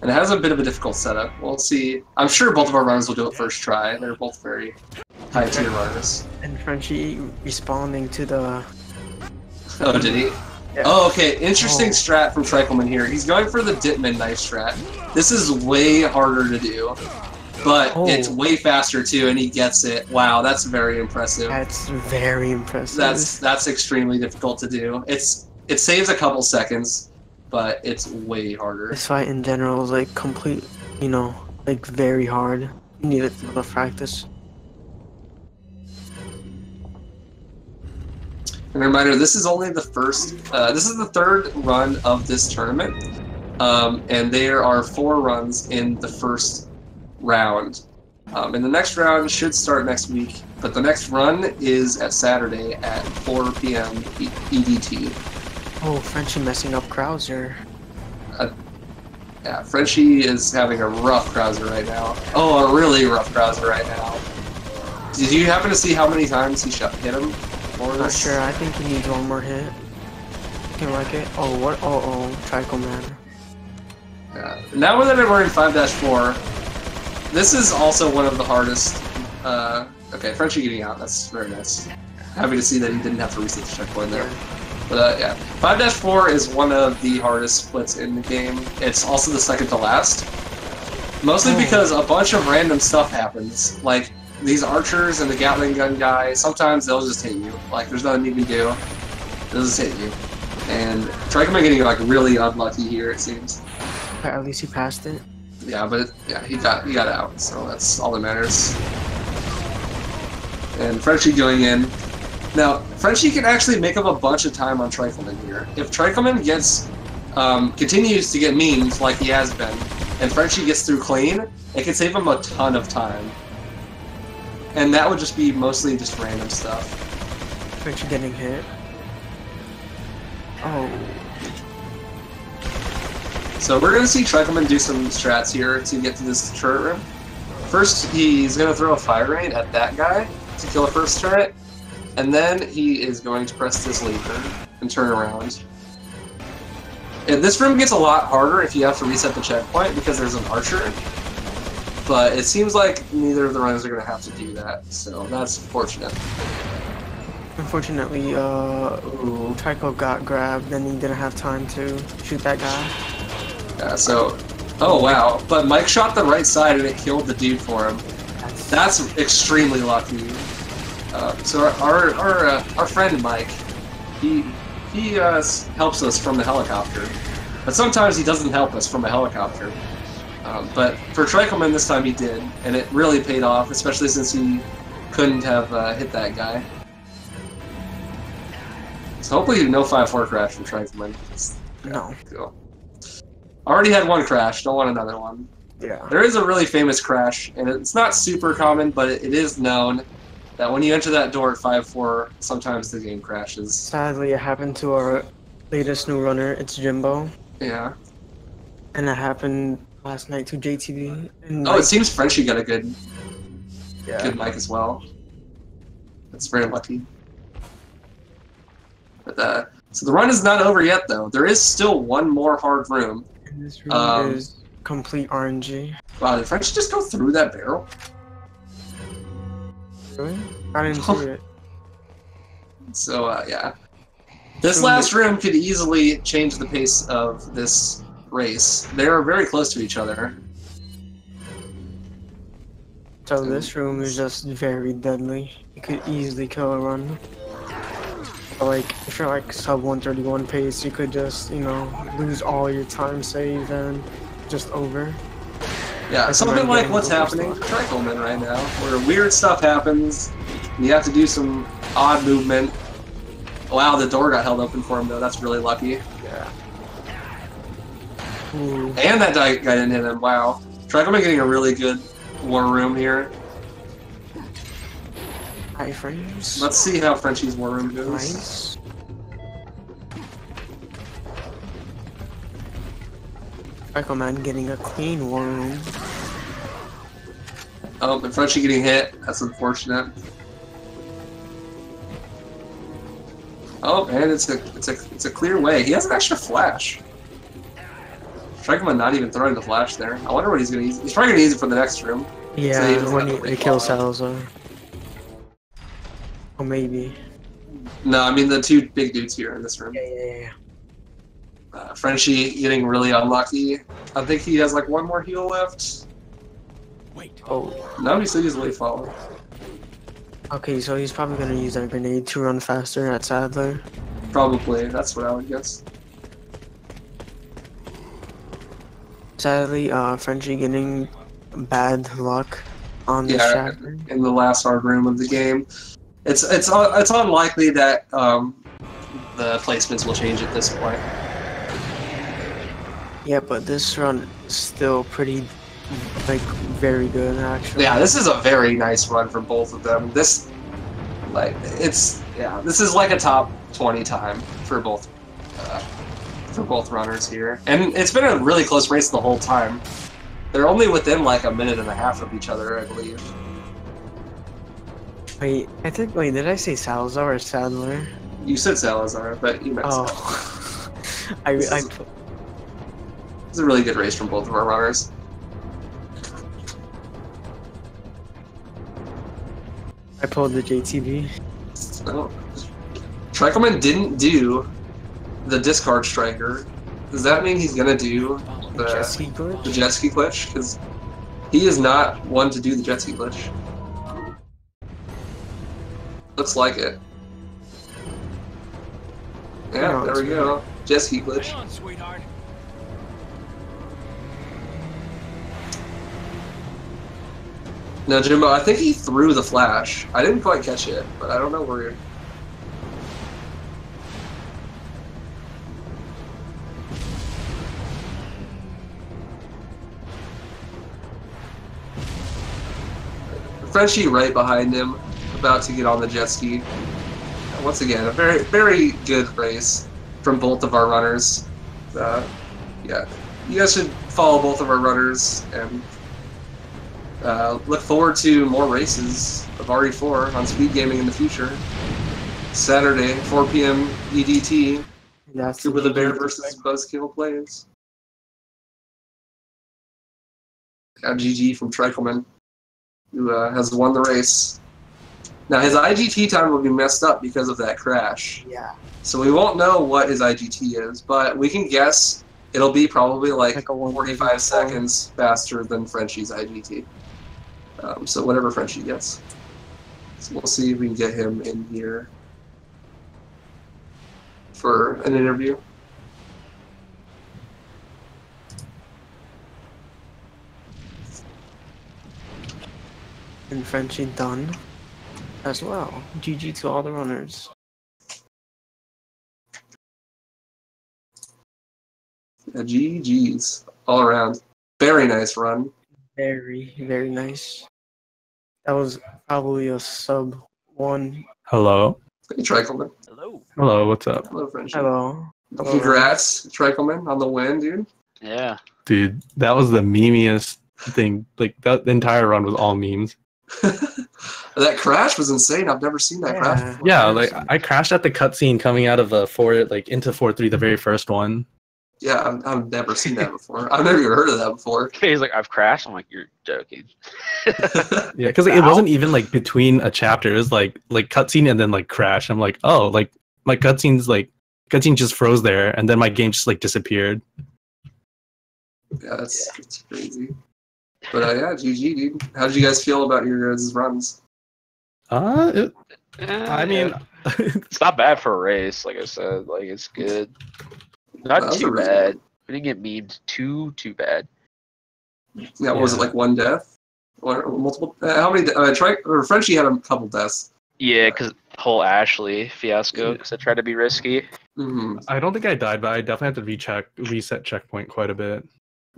And it has a bit of a difficult setup. We'll see. I'm sure both of our runners will do it first try. They're both very high tier runners. And Frenchie responding to the. Oh, did he? Yeah. Oh, okay. Interesting strat from TrichaelMan here. He's going for the Ditman knife strat. This is way harder to do, but it's way faster too, and he gets it. Wow, that's very impressive. That's very impressive. That's extremely difficult to do. It saves a couple seconds, but it's way harder. This fight in general is like complete, like very hard. You need a lot of practice. And a reminder, this is only the first, this is the third run of this tournament, and there are 4 runs in the first round. And the next round should start next week, but the next run is at Saturday at 4 p.m. EDT. Oh, Frenchie messing up Krauser. Yeah, Frenchie is having a rough Krauser right now. Oh, a really rough Krauser right now. Did you happen to see how many times he hit him? more of Not this. sure. I think he needs one more hit. Can like it. Oh, what? Oh, TrichaelMan. Yeah. Now that we're in 5-4, this is also one of the hardest. Okay, Frenchie getting out. That's very nice. Happy to see that he didn't have to reset the checkpoint there. But yeah, 5-4 is one of the hardest splits in the game. It's also the second to last. Mostly because a bunch of random stuff happens. Like, these archers and the Gatling gun guy, sometimes they'll just hit you. Like, there's nothing you can do. They'll just hit you. And TrichaelMan getting, like, really unlucky here, it seems. But at least he passed it. Yeah, but yeah, he got out, so that's all that matters. And Frenchie going in. Now, Frenchie can actually make up a bunch of time on TrichaelMan here. If TrichaelMan gets continues to get memed like he has been, and Frenchie gets through clean, it can save him a ton of time. And that would just be mostly just random stuff. Frenchie getting hit. Oh. So we're going to see TrichaelMan do some strats here to get to this turret room. First, he's going to throw a fire rain at that guy to kill the first turret, and then he is going to press this lever and turn around. And this room gets a lot harder if you have to reset the checkpoint because there's an archer, but it seems like neither of the runners are going to have to do that, so that's fortunate. Unfortunately, Tricho got grabbed, and he didn't have time to shoot that guy. Yeah, so, oh wow, but Mike shot the right side and it killed the dude for him. That's extremely lucky. So our friend Mike, he helps us from the helicopter, but sometimes he doesn't help us from a helicopter. But for TrichaelMan this time he did, and it really paid off, especially since he couldn't have hit that guy. So hopefully no 5-4 crash from TrichaelMan. No. Cool. Already had one crash, don't want another one. Yeah. There is a really famous crash, and it's not super common, but it is known that when you enter that door at 5-4, sometimes the game crashes. Sadly, it happened to our latest new runner. It's Jimbo. Yeah. And it happened last night to JTV. And Oh, it seems Frenchie got a good yeah. mic as well. That's very lucky. But, so the run is not over yet, though. There is still one more hard room. And this room is complete RNG. Wow, did Frenchie just go through that barrel? Really? I didn't see it. So, yeah. This last room could easily change the pace of this race. They are very close to each other. So this room is just very deadly. You could easily kill a run. Like, if you're like sub 131 pace, you could just, you know, lose all your time save and just over. Yeah, something like what's happening to TrichaelMan right now, where weird stuff happens, and you have to do some odd movement. Wow, the door got held open for him though, that's really lucky. Yeah. Ooh. And that guy didn't hit him, wow. TrichaelMan getting a really good war room here. High frames. Let's see how Frenchie's war room goes. Nice. TrichaelMan getting a clean war room. Oh, and Frenchie getting hit. That's unfortunate. Oh, and it's a clear way. He has an extra flash. TrichaelMan not even throwing the flash there. I wonder what he's gonna use. He's probably gonna use it for the next room. Yeah, So when he kills Salazar. Or maybe. No, I mean the two big dudes here in this room. Yeah. Frenchie getting really unlucky. I think he has like one more heal left. Wait. Oh. No, he still uses late follow. Okay, so he's probably gonna use that grenade to run faster at Sadler. Probably, that's what I would guess. Sadly, Frenchie getting bad luck on this chapter. In the last hard room of the game. It's unlikely that the placements will change at this point. Yeah, but this run is still pretty, like, very good actually. Yeah, this is a very nice run for both of them. This, like, this is like a top 20 time for both runners here, and it's been a really close race the whole time. They're only within like a minute and a half of each other, I believe. Wait, I think. Wait, did I say Salazar or Sadler? You said Salazar, but you meant Sadler. Oh, This is a really good race from both of our runners. I pulled the JTB. Oh. TrichaelMan didn't do the discard striker. Does that mean he's gonna do Jet ski glitch? the jet ski glitch? Because he is not one to do the jet ski glitch. Looks like it. Yeah, No, there we go. Jet ski glitch. Hang on, sweetheart. Now, Jimbo, I think he threw the flash. I didn't quite catch it, but I don't know where. Frenchie right behind him, about to get on the jet ski. Once again, a very, very good race from both of our runners. Yeah, you guys should follow both of our runners and look forward to more races of RE4 on Speed Gaming in the future. Saturday, 4 p.m. EDT. That's Super the Bear versus Buzzkill plays. GG from TrichaelMan, who has won the race. Now his IGT time will be messed up because of that crash. Yeah. So we won't know what his IGT is, but we can guess it'll be probably like Like a 45 seconds faster than Frenchie's IGT. So whatever Frenchie gets. So we'll see if we can get him in here for an interview. And Frenchie done as well. GG to all the runners. Yeah, GG's all around. Very nice run. Very, very nice. That was probably a sub 1. Hello. Hey, TrichaelMan. Hello. Hello, what's up? Hello, Frenchie. Hello. Hello. Congrats, TrichaelMan, on the win, dude. Yeah. Dude, that was the memeiest thing. Like, that the entire run was all memes. That crash was insane. I've never seen that crash Yeah. before. Yeah, like, I crashed at the cutscene coming out of into 4-3, the very first one. Yeah, I've never seen that before. I've never even heard of that before. He's like, I've crashed. I'm like, you're joking. Yeah, because it wasn't even, like, between a chapter. It was, like cutscene and then, like, crash. I'm like, oh, like, my cutscene just froze there, and then my game just, like, disappeared. Yeah, that's crazy. But yeah, GG, dude. How did you guys feel about your guys' runs? I mean... It's not bad for a race, like I said. Like, it's good. That Not was a too really bad. good- We didn't get memed too bad. Yeah, what was it, Yeah. like one death? Or multiple? How many? Frenchie had a couple deaths. Yeah, because the whole Ashley fiasco, because I tried to be risky. Mm-hmm. I don't think I died, but I definitely had to reset checkpoint quite a bit.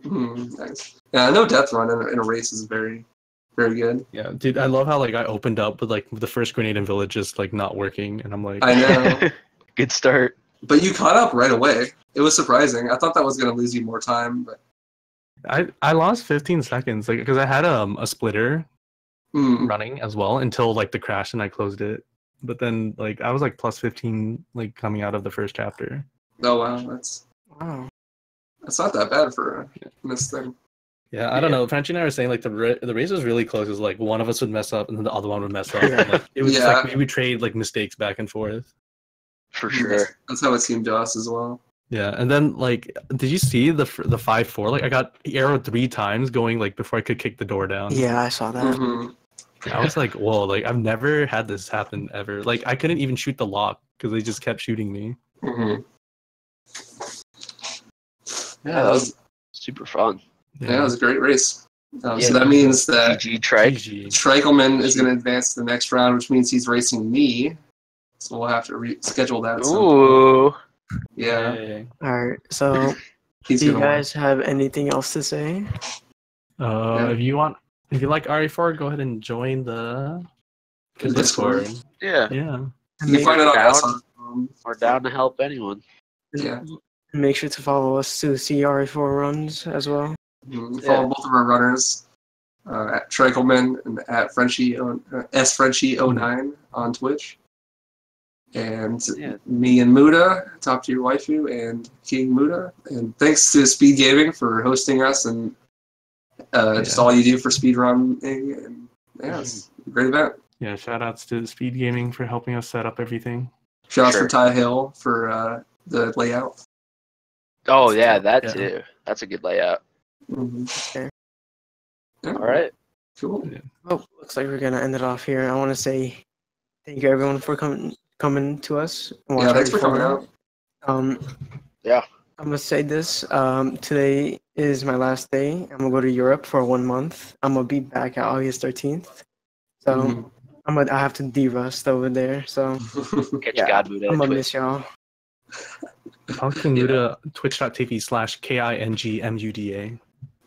Mm-hmm. Nice. Yeah, no death run in a race is very, very good. Yeah, dude, I love how, like, I opened up with, like, the first grenade in village just, like, not working, and I'm like... I know. Good start. But you caught up right away. It was surprising. I thought that was going to lose you more time, but I lost 15 seconds, like, because I had a splitter running as well until, like, the crash, and I closed it. But then, like, I was, like, plus 15, like, coming out of the first chapter. oh wow, that's not that bad for a missed thing. Yeah, I don't know. Frenchie and I were saying, like, the race was really close. It was like one of us would mess up, and then the other one would mess up. And, like, it was just, like, we would trade, like, mistakes back and forth. For sure. That's how it seemed to us as well. Yeah, and then, like, did you see the 5-4? Like, I got arrowed 3 times going, like, before I could kick the door down. Yeah, I saw that. Mm-hmm. I was like, whoa, like, I've never had this happen ever. Like, I couldn't even shoot the lock because they just kept shooting me. Mm-hmm. Yeah, that was super fun. Yeah, it was a great race. Yeah. So that means that GG Trike. GG. TrichaelMan is going to advance to the next round, which means he's racing me. So we'll have to schedule that. Ooh. Yeah, Yay. Alright, so he's do you going to win. guys have anything else to say? If you like RE4, go ahead and join the Discord. Yeah. Yeah. You can find it on Down. us. We're down to help anyone. Yeah. Make sure to follow us to see RE4 runs as well. Follow both of our runners. at TrichaelMan and at Frenchie Frenchie09 on Twitch. And me and Muda, Top Tier Waifu, and King Muda. And thanks to Speed Gaming for hosting us and just all you do for speedrunning. And it's a great event. Yeah, shout outs to Speed Gaming for helping us set up everything. Shout outs for Ty Hill for the layout. Oh, yeah, that too. That's a good layout. Okay. Yeah. All right. Cool. Yeah. Well, looks like we're gonna end it off here. I want to say thank you everyone for coming to us. Yeah, thanks for coming out. Yeah. I'm gonna say this. Today is my last day. I'm gonna go to Europe for 1 month. I'm gonna be back at August 13th. So I have to de-rust over there. So Catch God Muda I'm at gonna Twitch. miss y'all. Talk to Muda, twitch.tv/KINGMUDA.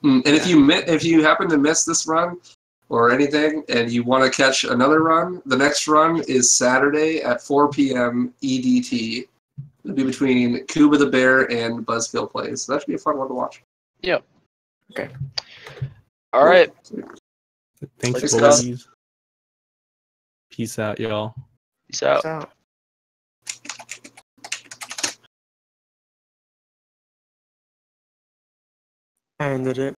And if you happen to miss this run or anything, and you want to catch another run, the next run is Saturday at 4 p.m. EDT. It'll be between Cuba the Bear and Buzzkill Plays. So that should be a fun one to watch. Yep. Okay. All right. Thank you, Thanks, guys. boys. Peace out, y'all. Peace out. Peace out. I ended it.